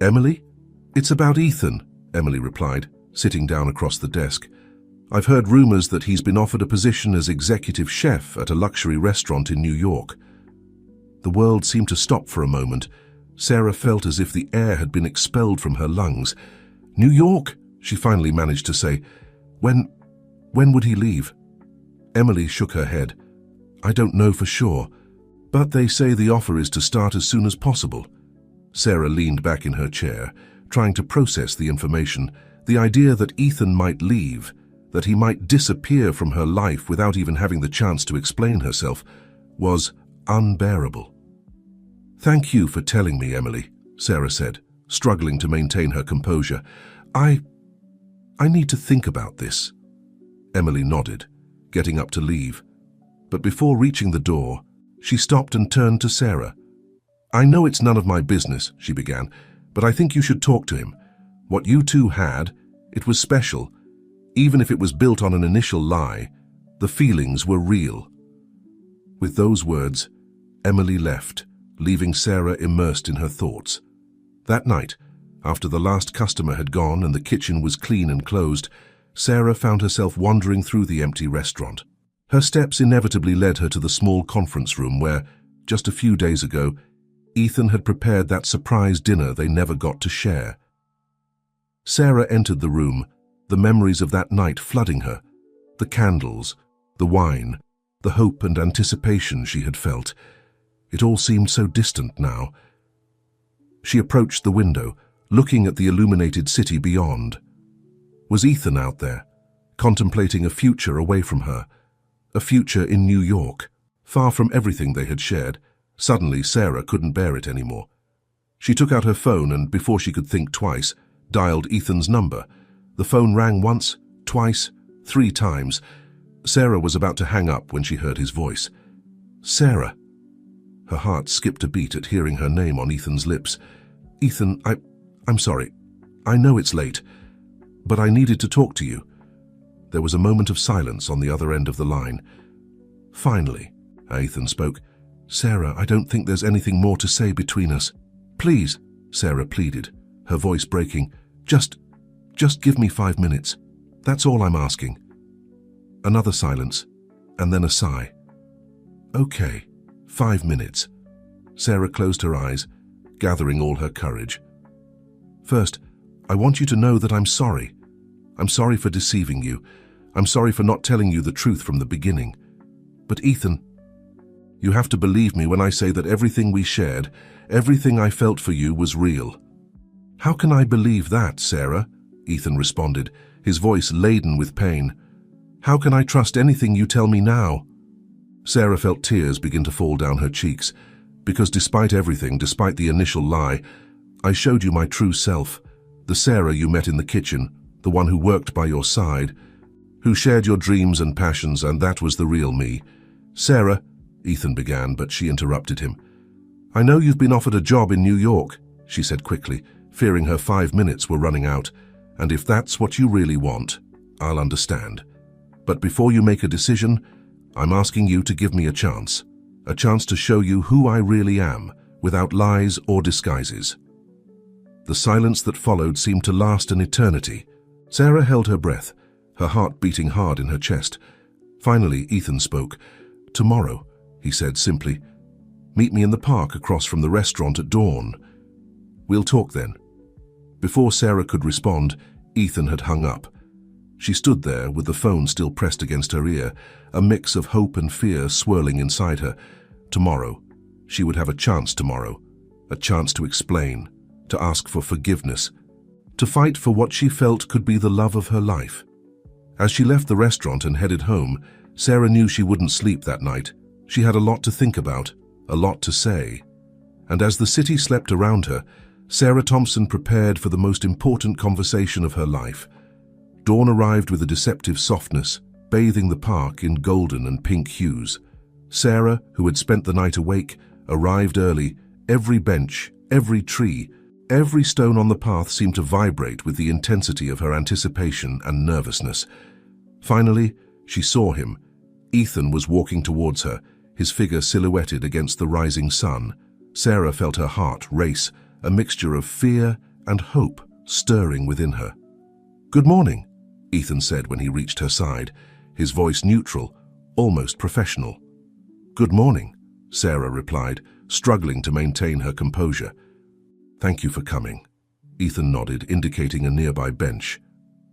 "Emily? It's about Ethan," Emily replied, sitting down across the desk. "I've heard rumors that he's been offered a position as executive chef at a luxury restaurant in New York." The world seemed to stop for a moment. Sarah felt as if the air had been expelled from her lungs. "New York?" she finally managed to say. When would he leave?" Emily shook her head. "I don't know for sure, but they say the offer is to start as soon as possible." Sarah leaned back in her chair, trying to process the information. The idea that Ethan might leave, that he might disappear from her life without even having the chance to explain herself, was unbearable. "Thank you for telling me, Emily," Sarah said, struggling to maintain her composure. I need to think about this." Emily nodded, getting up to leave. But before reaching the door, she stopped and turned to Sarah. "I know it's none of my business," she began, "but I think you should talk to him. What you two had, it was special. Even if it was built on an initial lie, the feelings were real." With those words, Emily left, leaving Sarah immersed in her thoughts. That night, after the last customer had gone and the kitchen was clean and closed, Sarah found herself wandering through the empty restaurant. Her steps inevitably led her to the small conference room where, just a few days ago, Ethan had prepared that surprise dinner they never got to share. Sarah entered the room, the memories of that night flooding her, the candles, the wine, the hope and anticipation she had felt. It all seemed so distant now. She approached the window, looking at the illuminated city beyond. Was Ethan out there, contemplating a future away from her, a future in New York, far from everything they had shared. Suddenly, Sarah couldn't bear it anymore. She took out her phone and, before she could think twice, dialed Ethan's number. The phone rang once, twice, 3 times. Sarah was about to hang up when she heard his voice. Sarah. Her heart skipped a beat at hearing her name on Ethan's lips. Ethan, I'm sorry. I know it's late, but I needed to talk to you. There was a moment of silence on the other end of the line. Finally, Ethan spoke. Sarah, I don't think there's anything more to say between us. Please, Sarah pleaded, her voice breaking. Just give me 5 minutes. That's all I'm asking. Another silence, and then a sigh. Okay, 5 minutes. Sarah closed her eyes, gathering all her courage. First, I want you to know that I'm sorry. I'm sorry for deceiving you. I'm sorry for not telling you the truth from the beginning. But Ethan, you have to believe me when I say that everything we shared, everything I felt for you was real. How can I believe that, Sarah? Ethan responded, his voice laden with pain. How can I trust anything you tell me now? Sarah felt tears begin to fall down her cheeks, because despite everything, despite the initial lie, I showed you my true self, the Sarah you met in the kitchen, the one who worked by your side, who shared your dreams and passions, and that was the real me. Sarah, Ethan began, but she interrupted him. I know you've been offered a job in New York, she said quickly, fearing her 5 minutes were running out, and if that's what you really want, I'll understand. But before you make a decision, I'm asking you to give me a chance to show you who I really am, without lies or disguises. The silence that followed seemed to last an eternity. Sarah held her breath, her heart beating hard in her chest. Finally, Ethan spoke. Tomorrow, he said simply. Meet me in the park across from the restaurant at dawn. We'll talk then. Before Sarah could respond, Ethan had hung up. She stood there with the phone still pressed against her ear, a mix of hope and fear swirling inside her. Tomorrow. She would have a chance tomorrow. A chance to explain, to ask for forgiveness, to fight for what she felt could be the love of her life. As she left the restaurant and headed home, Sarah knew she wouldn't sleep that night. She had a lot to think about, a lot to say. And as the city slept around her, Sarah Thompson prepared for the most important conversation of her life. Dawn arrived with a deceptive softness, bathing the park in golden and pink hues. Sarah, who had spent the night awake, arrived early. Every bench, every tree, every stone on the path seemed to vibrate with the intensity of her anticipation and nervousness. Finally, she saw him. Ethan was walking towards her, his figure silhouetted against the rising sun. Sarah felt her heart race, a mixture of fear and hope stirring within her. Good morning, Ethan said when he reached her side, his voice neutral, almost professional. Good morning, Sarah replied, struggling to maintain her composure. Thank you for coming. Ethan nodded, indicating a nearby bench.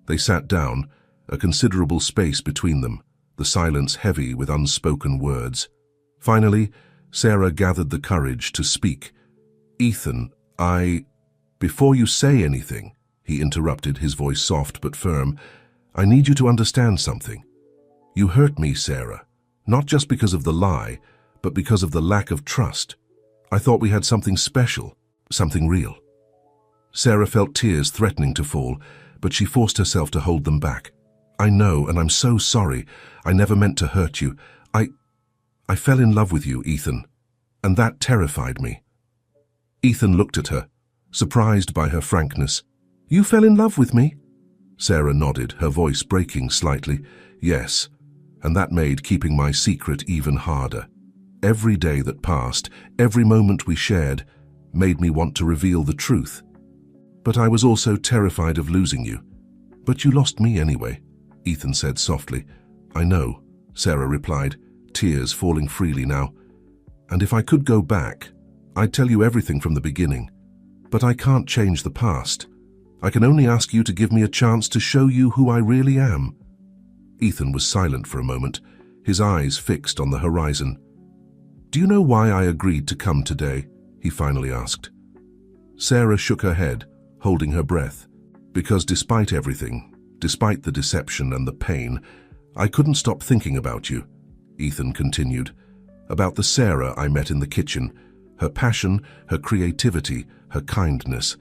They sat down, a considerable space between them, the silence heavy with unspoken words. Finally, Sarah gathered the courage to speak. Ethan, Before you say anything, he interrupted, his voice soft but firm, I need you to understand something. You hurt me, Sarah, not just because of the lie, but because of the lack of trust. I thought we had something special, something real. Sarah felt tears threatening to fall, but she forced herself to hold them back. I know, and I'm so sorry. I never meant to hurt you. I fell in love with you, Ethan, and that terrified me. Ethan looked at her, surprised by her frankness. You fell in love with me? Sarah nodded, her voice breaking slightly. Yes, and that made keeping my secret even harder. Every day that passed, every moment we shared, made me want to reveal the truth. But I was also terrified of losing you. But you lost me anyway, Ethan said softly. I know, Sarah replied, tears falling freely now. And if I could go back, I'd tell you everything from the beginning. But I can't change the past. I can only ask you to give me a chance to show you who I really am. Ethan was silent for a moment, his eyes fixed on the horizon. Do you know why I agreed to come today? He finally asked. Sarah shook her head, holding her breath. Because despite everything, Despite the deception and the pain, I couldn't stop thinking about you, Ethan continued, about the Sarah I met in the kitchen, her passion, her creativity, her kindness,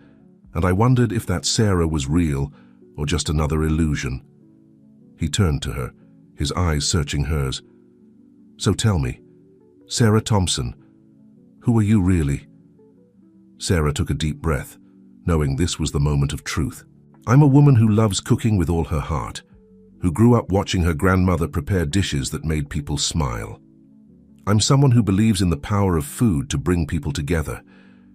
and I wondered if that Sarah was real or just another illusion. He turned to her, his eyes searching hers. So tell me, Sarah Thompson, who are you really? Sarah took a deep breath, knowing this was the moment of truth. I'm a woman who loves cooking with all her heart, who grew up watching her grandmother prepare dishes that made people smile. I'm someone who believes in the power of food to bring people together,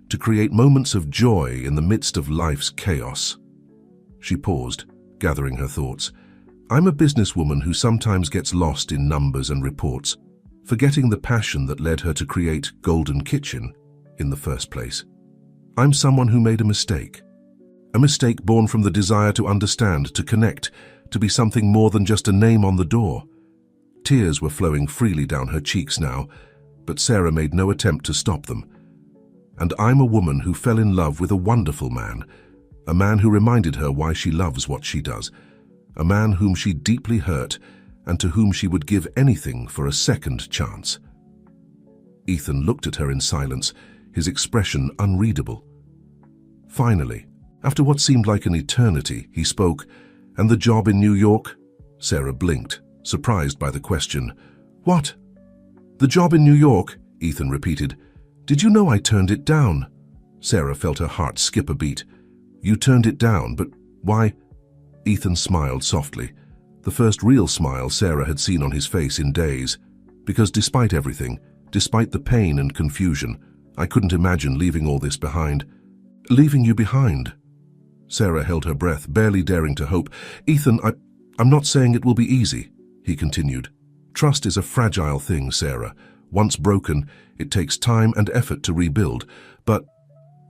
to create moments of joy in the midst of life's chaos. She paused, gathering her thoughts. I'm a businesswoman who sometimes gets lost in numbers and reports, forgetting the passion that led her to create Golden Kitchen in the first place. I'm someone who made a mistake born from the desire to understand, to connect, to be something more than just a name on the door. Tears were flowing freely down her cheeks now, but Sarah made no attempt to stop them. And I'm a woman who fell in love with a wonderful man, a man who reminded her why she loves what she does, a man whom she deeply hurt and to whom she would give anything for a second chance. Ethan looked at her in silence, his expression unreadable. Finally, after what seemed like an eternity, he spoke. And the job in New York? Sarah blinked, surprised by the question. What? The job in New York? Ethan repeated. Did you know I turned it down? Sarah felt her heart skip a beat. You turned it down, but why? Ethan smiled softly, the first real smile Sarah had seen on his face in days. Because despite everything, despite the pain and confusion, I couldn't imagine leaving all this behind. Leaving you behind? Sarah held her breath, barely daring to hope. Ethan, I'm not saying it will be easy, he continued. Trust is a fragile thing, Sarah. Once broken, it takes time and effort to rebuild, but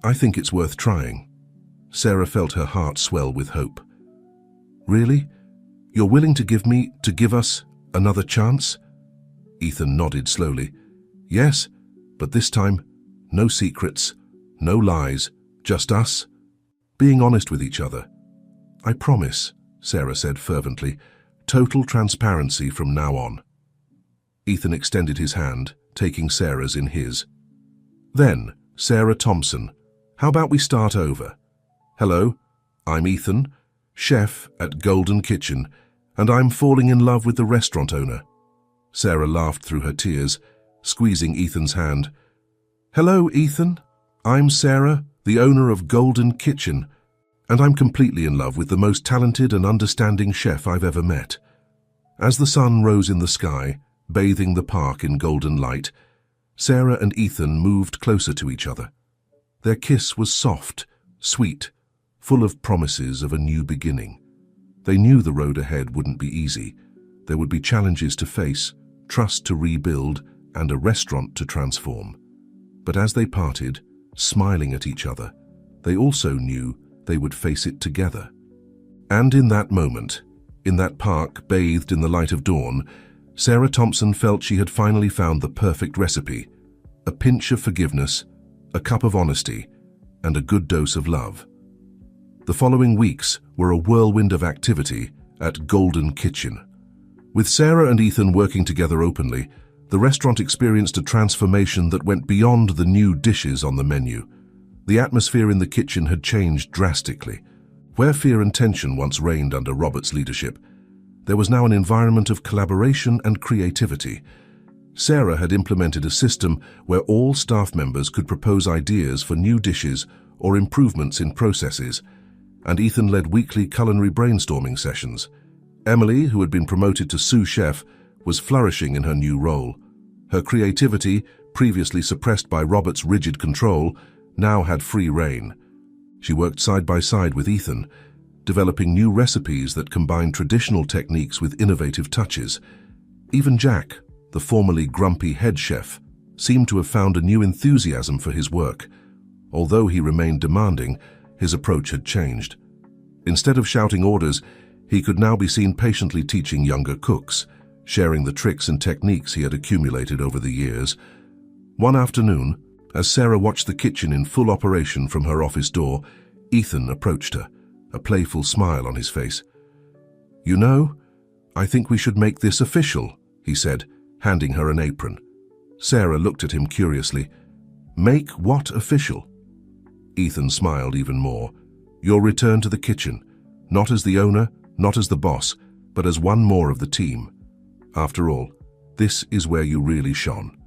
I think it's worth trying. Sarah felt her heart swell with hope. Really? You're willing to give us another chance? Ethan nodded slowly. Yes, but this time, no secrets, no lies, just us, being honest with each other. I promise, Sarah said fervently, total transparency from now on. Ethan extended his hand, taking Sarah's in his. Then, Sarah Thompson, how about we start over? Hello, I'm Ethan, chef at Golden Kitchen, and I'm falling in love with the restaurant owner. Sarah laughed through her tears, squeezing Ethan's hand. Hello, Ethan. I'm Sarah, the owner of Golden Kitchen, and I'm completely in love with the most talented and understanding chef I've ever met. As the sun rose in the sky, bathing the park in golden light, Sarah and Ethan moved closer to each other. Their kiss was soft, sweet, full of promises of a new beginning. They knew the road ahead wouldn't be easy. There would be challenges to face, trust to rebuild, and a restaurant to transform. But as they parted, smiling at each other, they also knew they would face it together. And in that moment, in that park bathed in the light of dawn, Sarah Thompson felt she had finally found the perfect recipe, a pinch of forgiveness, a cup of honesty, and a good dose of love. The following weeks were a whirlwind of activity at Golden Kitchen. With Sarah and Ethan working together openly, the restaurant experienced a transformation that went beyond the new dishes on the menu. The atmosphere in the kitchen had changed drastically. Where fear and tension once reigned under Robert's leadership, there was now an environment of collaboration and creativity. Sarah had implemented a system where all staff members could propose ideas for new dishes or improvements in processes, and Ethan led weekly culinary brainstorming sessions. Emily, who had been promoted to sous chef, was flourishing in her new role. Her creativity, previously suppressed by Robert's rigid control, now had free rein. She worked side by side with Ethan, developing new recipes that combined traditional techniques with innovative touches. Even Jack, the formerly grumpy head chef, seemed to have found a new enthusiasm for his work. Although he remained demanding, his approach had changed. Instead of shouting orders, he could now be seen patiently teaching younger cooks, sharing the tricks and techniques he had accumulated over the years. One afternoon, as Sarah watched the kitchen in full operation from her office door, Ethan approached her, a playful smile on his face. "You know, I think we should make this official," he said, handing her an apron. Sarah looked at him curiously. "Make what official?" Ethan smiled even more. "Your return to the kitchen, not as the owner, not as the boss, but as one more of the team. After all, this is where you really shone."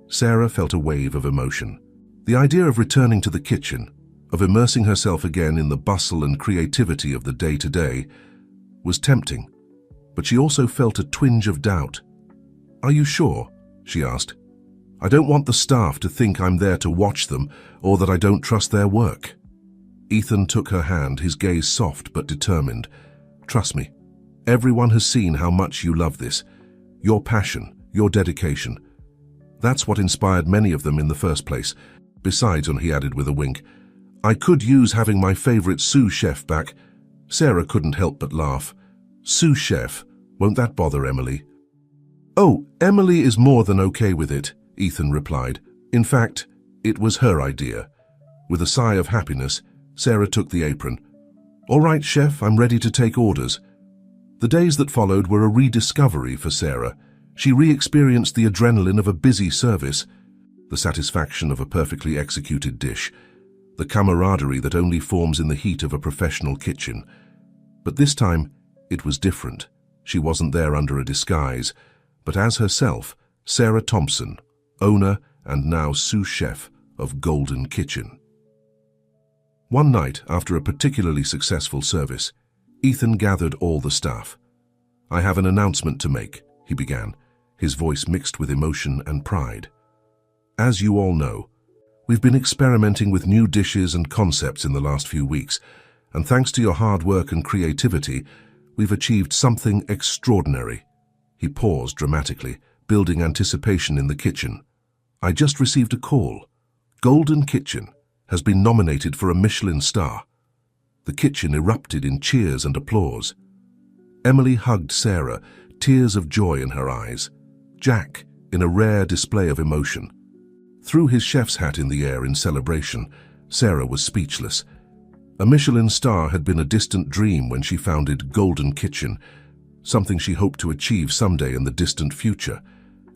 Sarah felt a wave of emotion. The idea of returning to the kitchen, of immersing herself again in the bustle and creativity of the day-to-day, was tempting, but she also felt a twinge of doubt. "Are you sure?" she asked. "I don't want the staff to think I'm there to watch them or that I don't trust their work." Ethan took her hand, his gaze soft but determined. "Trust me, everyone has seen how much you love this. Your passion, your dedication. That's what inspired many of them in the first place. Besides," and he added with a wink, "I could use having my favorite sous chef back." Sarah couldn't help but laugh. "Sous chef, won't that bother Emily?" "Oh, Emily is more than okay with it," Ethan replied. "In fact, it was her idea." With a sigh of happiness, Sarah took the apron. "All right, chef, I'm ready to take orders." The days that followed were a rediscovery for Sarah. She re-experienced the adrenaline of a busy service, the satisfaction of a perfectly executed dish, the camaraderie that only forms in the heat of a professional kitchen. But this time, it was different. She wasn't there under a disguise, but as herself, Sarah Thompson, owner and now sous chef of Golden Kitchen. One night, after a particularly successful service, Ethan gathered all the staff. "I have an announcement to make," he began, his voice mixed with emotion and pride. "As you all know, we've been experimenting with new dishes and concepts in the last few weeks, and thanks to your hard work and creativity, we've achieved something extraordinary." He paused dramatically, building anticipation in the kitchen. "I just received a call. Golden Kitchen has been nominated for a Michelin star." The kitchen erupted in cheers and applause. Emily hugged Sarah, tears of joy in her eyes. Jack, in a rare display of emotion, threw his chef's hat in the air in celebration. Sarah was speechless. A Michelin star had been a distant dream when she founded Golden Kitchen, something she hoped to achieve someday in the distant future.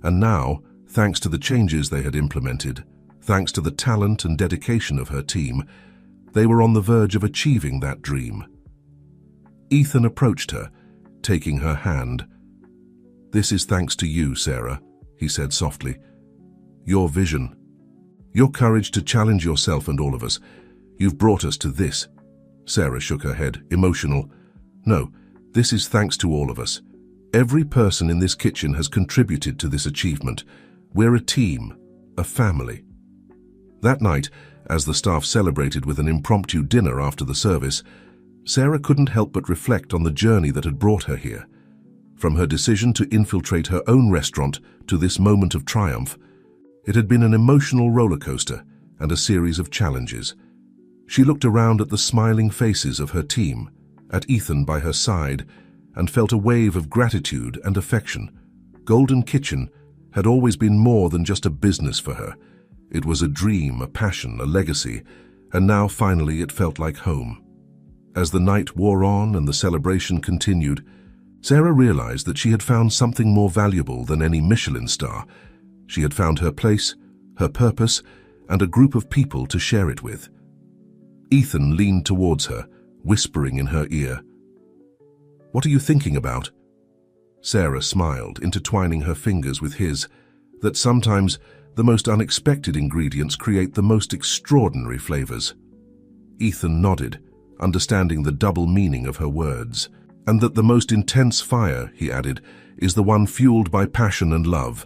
And now, thanks to the changes they had implemented, thanks to the talent and dedication of her team, they were on the verge of achieving that dream. Ethan approached her, taking her hand. "This is thanks to you, Sarah," he said softly. "Your vision, your courage to challenge yourself and all of us, you've brought us to this." Sarah shook her head, emotional. "No, this is thanks to all of us. Every person in this kitchen has contributed to this achievement. We're a team, a family." That night, as the staff celebrated with an impromptu dinner after the service, Sarah couldn't help but reflect on the journey that had brought her here. From her decision to infiltrate her own restaurant to this moment of triumph, it had been an emotional roller coaster and a series of challenges. She looked around at the smiling faces of her team, at Ethan by her side, and felt a wave of gratitude and affection. Golden Kitchen had always been more than just a business for her. It was a dream, a passion, a legacy, and now finally it felt like home. As the night wore on and the celebration continued, Sarah realized that she had found something more valuable than any Michelin star. She had found her place, her purpose, and a group of people to share it with. Ethan leaned towards her, whispering in her ear, "What are you thinking about?" Sarah smiled, intertwining her fingers with his, that sometimes the most unexpected ingredients create the most extraordinary flavors. Ethan nodded, understanding the double meaning of her words, and that the most intense fire, he added, is the one fueled by passion and love.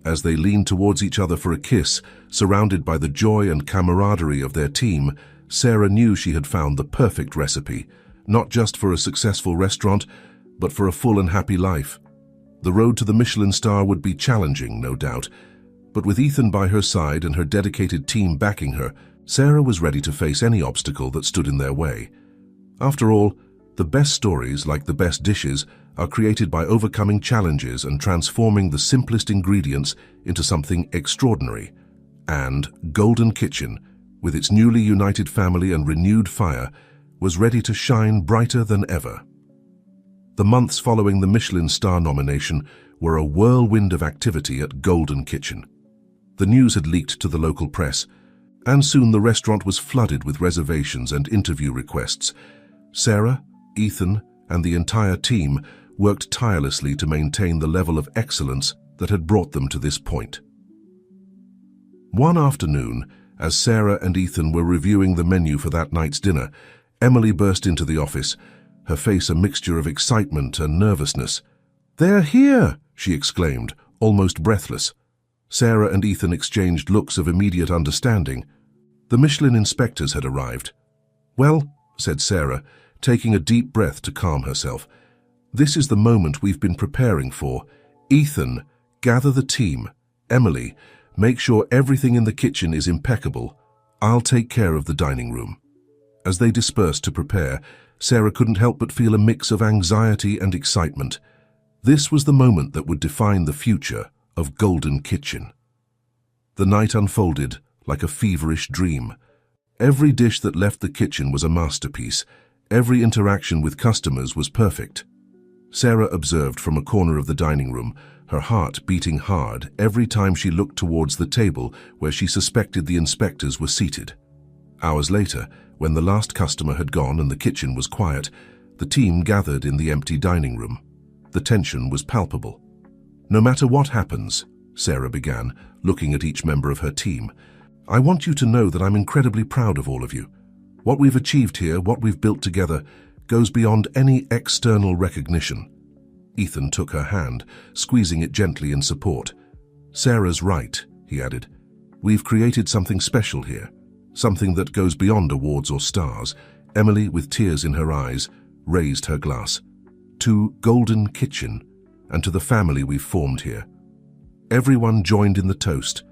As they leaned towards each other for a kiss, surrounded by the joy and camaraderie of their team, Sarah knew she had found the perfect recipe, not just for a successful restaurant, but for a full and happy life. The road to the Michelin star would be challenging, no doubt, but with Ethan by her side and her dedicated team backing her, Sarah was ready to face any obstacle that stood in their way. After all, the best stories, like the best dishes, are created by overcoming challenges and transforming the simplest ingredients into something extraordinary. And Golden Kitchen, with its newly united family and renewed fire, was ready to shine brighter than ever. The months following the Michelin star nomination were a whirlwind of activity at Golden Kitchen. The news had leaked to the local press, and soon the restaurant was flooded with reservations and interview requests. Sarah, Ethan, and the entire team worked tirelessly to maintain the level of excellence that had brought them to this point. One afternoon, as Sarah and Ethan were reviewing the menu for that night's dinner, Emily burst into the office, her face a mixture of excitement and nervousness. "They're here!" she exclaimed, almost breathless. Sarah and Ethan exchanged looks of immediate understanding. The Michelin inspectors had arrived. "Well," said Sarah, taking a deep breath to calm herself, "this is the moment we've been preparing for. Ethan, gather the team. Emily, make sure everything in the kitchen is impeccable. I'll take care of the dining room." As they dispersed to prepare, Sarah couldn't help but feel a mix of anxiety and excitement. This was the moment that would define the future of Golden Kitchen. The night unfolded like a feverish dream. Every dish that left the kitchen was a masterpiece. Every interaction with customers was perfect. Sarah observed from a corner of the dining room, her heart beating hard every time she looked towards the table where she suspected the inspectors were seated. Hours later, when the last customer had gone and the kitchen was quiet, the team gathered in the empty dining room. The tension was palpable. "No matter what happens," Sarah began, looking at each member of her team, "I want you to know that I'm incredibly proud of all of you. What we've achieved here, what we've built together, goes beyond any external recognition." Ethan took her hand, squeezing it gently in support. "Sarah's right," he added. "We've created something special here, something that goes beyond awards or stars." Emily, with tears in her eyes, raised her glass. "To Golden Kitchen, and to the family we've formed here." Everyone joined in the toast,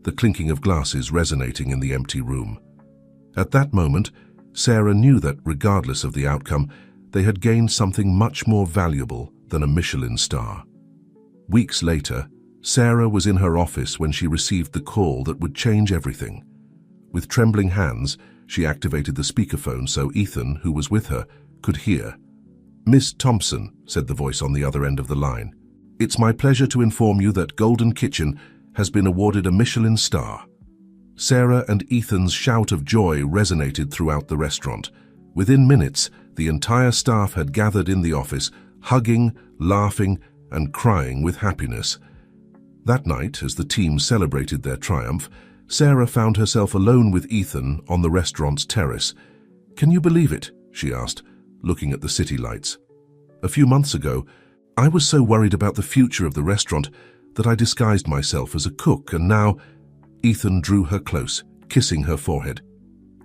the clinking of glasses resonating in the empty room. At that moment, Sarah knew that, regardless of the outcome, they had gained something much more valuable than a Michelin star. Weeks later, Sarah was in her office when she received the call that would change everything. With trembling hands, she activated the speakerphone so Ethan, who was with her, could hear. "Miss Thompson," said the voice on the other end of the line, "it's my pleasure to inform you that Golden Kitchen has been awarded a Michelin star." Sarah and Ethan's shout of joy resonated throughout the restaurant. Within minutes, the entire staff had gathered in the office, hugging, laughing, and crying with happiness. That night, as the team celebrated their triumph, Sarah found herself alone with Ethan on the restaurant's terrace. "Can you believe it?" she asked, looking at the city lights. "A few months ago, I was so worried about the future of the restaurant that I disguised myself as a cook, and now—" Ethan drew her close, kissing her forehead.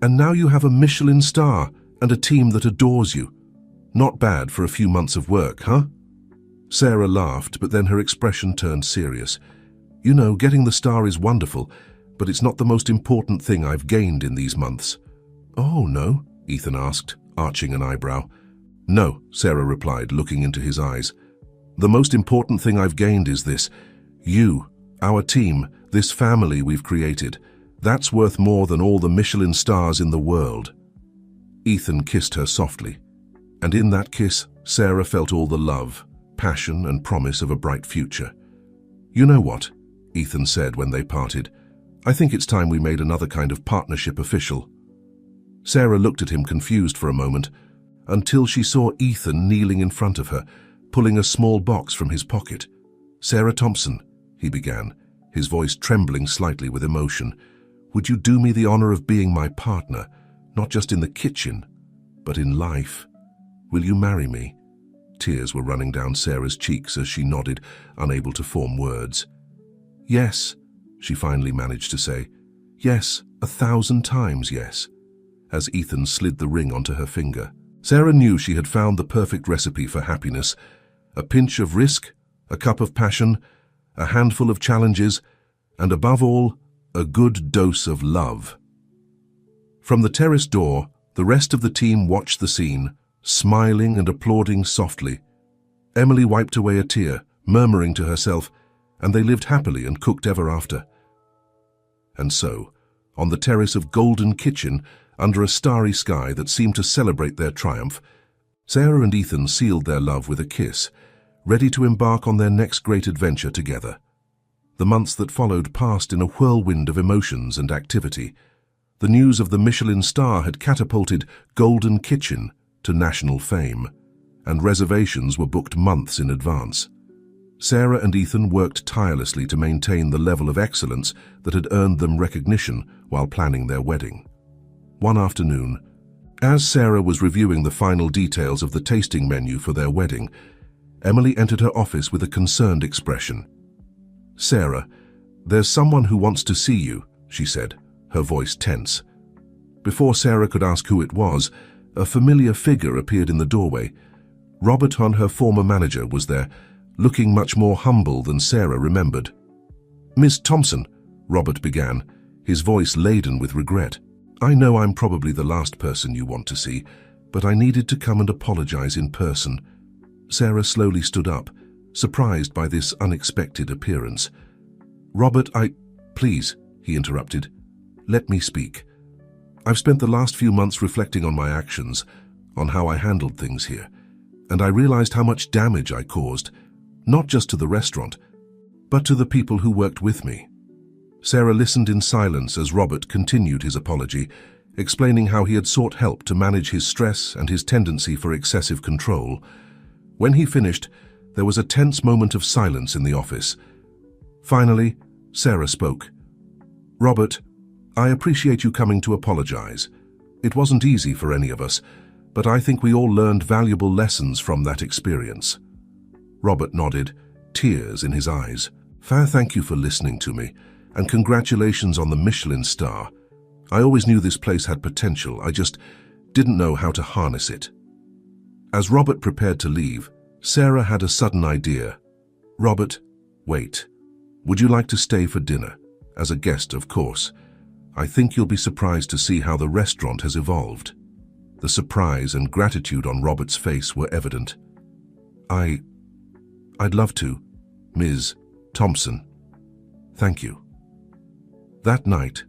"And now you have a Michelin star and a team that adores you. Not bad for a few months of work, huh?" Sarah laughed, but then her expression turned serious. "You know, getting the star is wonderful, but it's not the most important thing I've gained in these months." "Oh, no?" Ethan asked, arching an eyebrow. "No," Sarah replied, looking into his eyes. "The most important thing I've gained is this. You, our team, this family we've created. That's worth more than all the Michelin stars in the world." Ethan kissed her softly, and in that kiss, Sarah felt all the love, passion, and promise of a bright future. "You know what?" Ethan said when they parted. "I think it's time we made another kind of partnership official." Sarah looked at him confused for a moment, until she saw Ethan kneeling in front of her, pulling a small box from his pocket. "Sarah Thompson," he began, his voice trembling slightly with emotion, "would you do me the honor of being my partner, not just in the kitchen, but in life? Will you marry me?" Tears were running down Sarah's cheeks as she nodded, unable to form words. "Yes," she finally managed to say. "Yes, 1,000 times yes," as Ethan slid the ring onto her finger. Sarah knew she had found the perfect recipe for happiness. A pinch of risk, a cup of passion, a handful of challenges, and above all, a good dose of love. From the terrace door, the rest of the team watched the scene, smiling and applauding softly. Emily wiped away a tear, murmuring to herself, and they lived happily and cooked ever after. And so, on the terrace of Golden Kitchen, under a starry sky that seemed to celebrate their triumph, Sarah and Ethan sealed their love with a kiss, ready to embark on their next great adventure together. The months that followed passed in a whirlwind of emotions and activity. The news of the Michelin star had catapulted Golden Kitchen to national fame, and reservations were booked months in advance. Sarah and Ethan worked tirelessly to maintain the level of excellence that had earned them recognition while planning their wedding. One afternoon, as Sarah was reviewing the final details of the tasting menu for their wedding, Emily entered her office with a concerned expression. "Sarah, there's someone who wants to see you," she said, her voice tense. Before Sarah could ask who it was, a familiar figure appeared in the doorway. Robert, her former manager, was there, looking much more humble than Sarah remembered. "Miss Thompson," Robert began, his voice laden with regret. "I know I'm probably the last person you want to see, but I needed to come and apologize in person." Sarah slowly stood up, surprised by this unexpected appearance. "Robert, Please," he interrupted. "Let me speak. I've spent the last few months reflecting on my actions, on how I handled things here, and I realized how much damage I caused, not just to the restaurant, but to the people who worked with me." Sarah listened in silence as Robert continued his apology, explaining how he had sought help to manage his stress and his tendency for excessive control. When he finished, there was a tense moment of silence in the office. Finally, Sarah spoke. "Robert, I appreciate you coming to apologize. It wasn't easy for any of us, but I think we all learned valuable lessons from that experience." Robert nodded, tears in his eyes. Thank you for listening to me, and congratulations on the Michelin star. I always knew this place had potential, I just didn't know how to harness it." As Robert prepared to leave, Sarah had a sudden idea. "Robert, wait. Would you like to stay for dinner? As a guest, of course. I think you'll be surprised to see how the restaurant has evolved." The surprise and gratitude on Robert's face were evident. I'd love to, Ms. Thompson. Thank you." That night,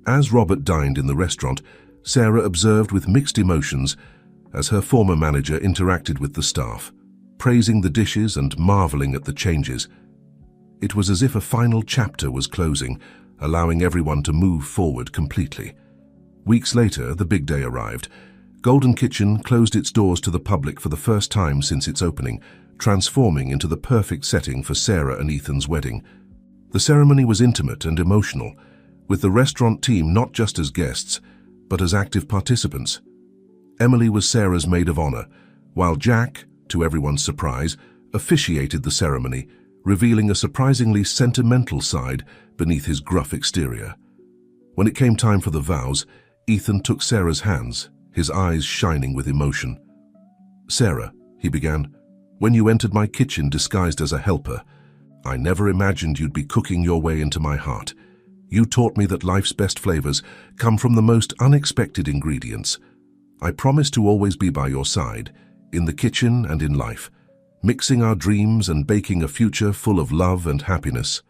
as Robert dined in the restaurant, Sarah observed with mixed emotions as her former manager interacted with the staff, praising the dishes and marveling at the changes. It was as if a final chapter was closing, allowing everyone to move forward completely. Weeks later, the big day arrived. Golden Kitchen closed its doors to the public for the first time since its opening, transforming into the perfect setting for Sarah and Ethan's wedding. The ceremony was intimate and emotional, with the restaurant team not just as guests, but as active participants. Emily was Sarah's maid of honor, while Jack, to everyone's surprise, officiated the ceremony, revealing a surprisingly sentimental side beneath his gruff exterior. When it came time for the vows, Ethan took Sarah's hands, his eyes shining with emotion. "Sarah," he began, "when you entered my kitchen disguised as a helper, I never imagined you'd be cooking your way into my heart. You taught me that life's best flavors come from the most unexpected ingredients. I promise to always be by your side, in the kitchen and in life, mixing our dreams and baking a future full of love and happiness."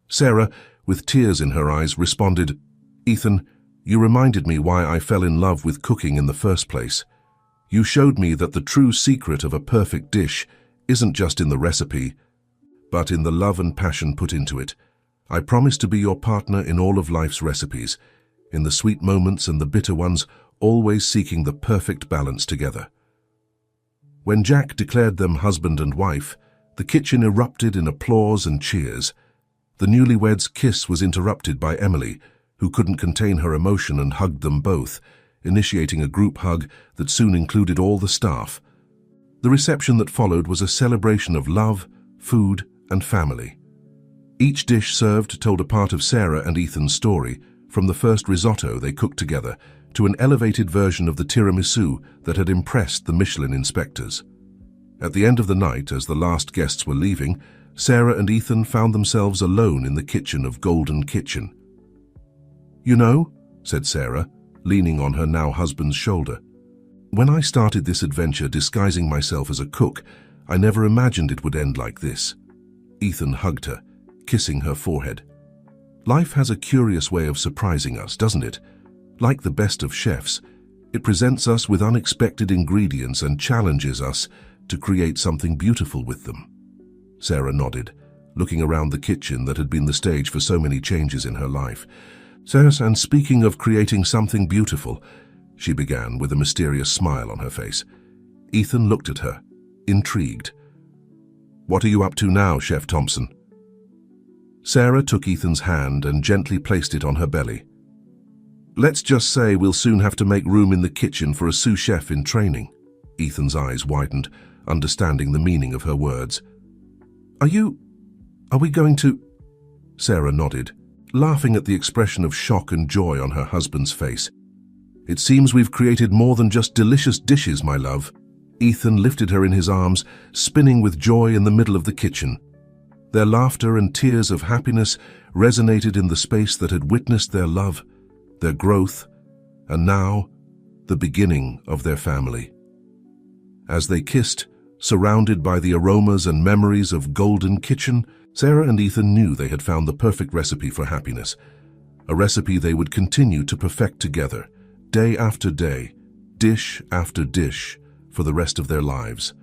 Sarah, with tears in her eyes, responded, "Ethan, you reminded me why I fell in love with cooking in the first place. You showed me that the true secret of a perfect dish isn't just in the recipe, but in the love and passion put into it. I promise to be your partner in all of life's recipes, in the sweet moments and the bitter ones, always seeking the perfect balance together." When Jack declared them husband and wife, the kitchen erupted in applause and cheers. The newlyweds' kiss was interrupted by Emily, who couldn't contain her emotion and hugged them both, initiating a group hug that soon included all the staff. The reception that followed was a celebration of love, food, and family. Each dish served told a part of Sarah and Ethan's story, from the first risotto they cooked together to an elevated version of the tiramisu that had impressed the Michelin inspectors. At the end of the night, as the last guests were leaving, Sarah and Ethan found themselves alone in the kitchen of Golden Kitchen. "You know," said Sarah, leaning on her now husband's shoulder, "when I started this adventure disguising myself as a cook, I never imagined it would end like this." Ethan hugged her, kissing her forehead. "Life has a curious way of surprising us, doesn't it? Like the best of chefs, It presents us with unexpected ingredients and challenges us to create something beautiful with them. Sarah nodded, looking around the kitchen that had been the stage for so many changes in her life. And speaking of creating something beautiful, she began with a mysterious smile on her face. Ethan looked at her, intrigued. "What are you up to now, Chef Thompson?" Sarah took Ethan's hand and gently placed it on her belly. "Let's just say we'll soon have to make room in the kitchen for a sous chef in training." Ethan's eyes widened, understanding the meaning of her words. Are we going to—" Sarah nodded, laughing at the expression of shock and joy on her husband's face. "It seems we've created more than just delicious dishes, my love." Ethan lifted her in his arms, spinning with joy in the middle of the kitchen. Their laughter and tears of happiness resonated in the space that had witnessed their love, their growth, and now, the beginning of their family. As they kissed, surrounded by the aromas and memories of Golden Kitchen, Sarah and Ethan knew they had found the perfect recipe for happiness, a recipe they would continue to perfect together, day after day, dish after dish, for the rest of their lives.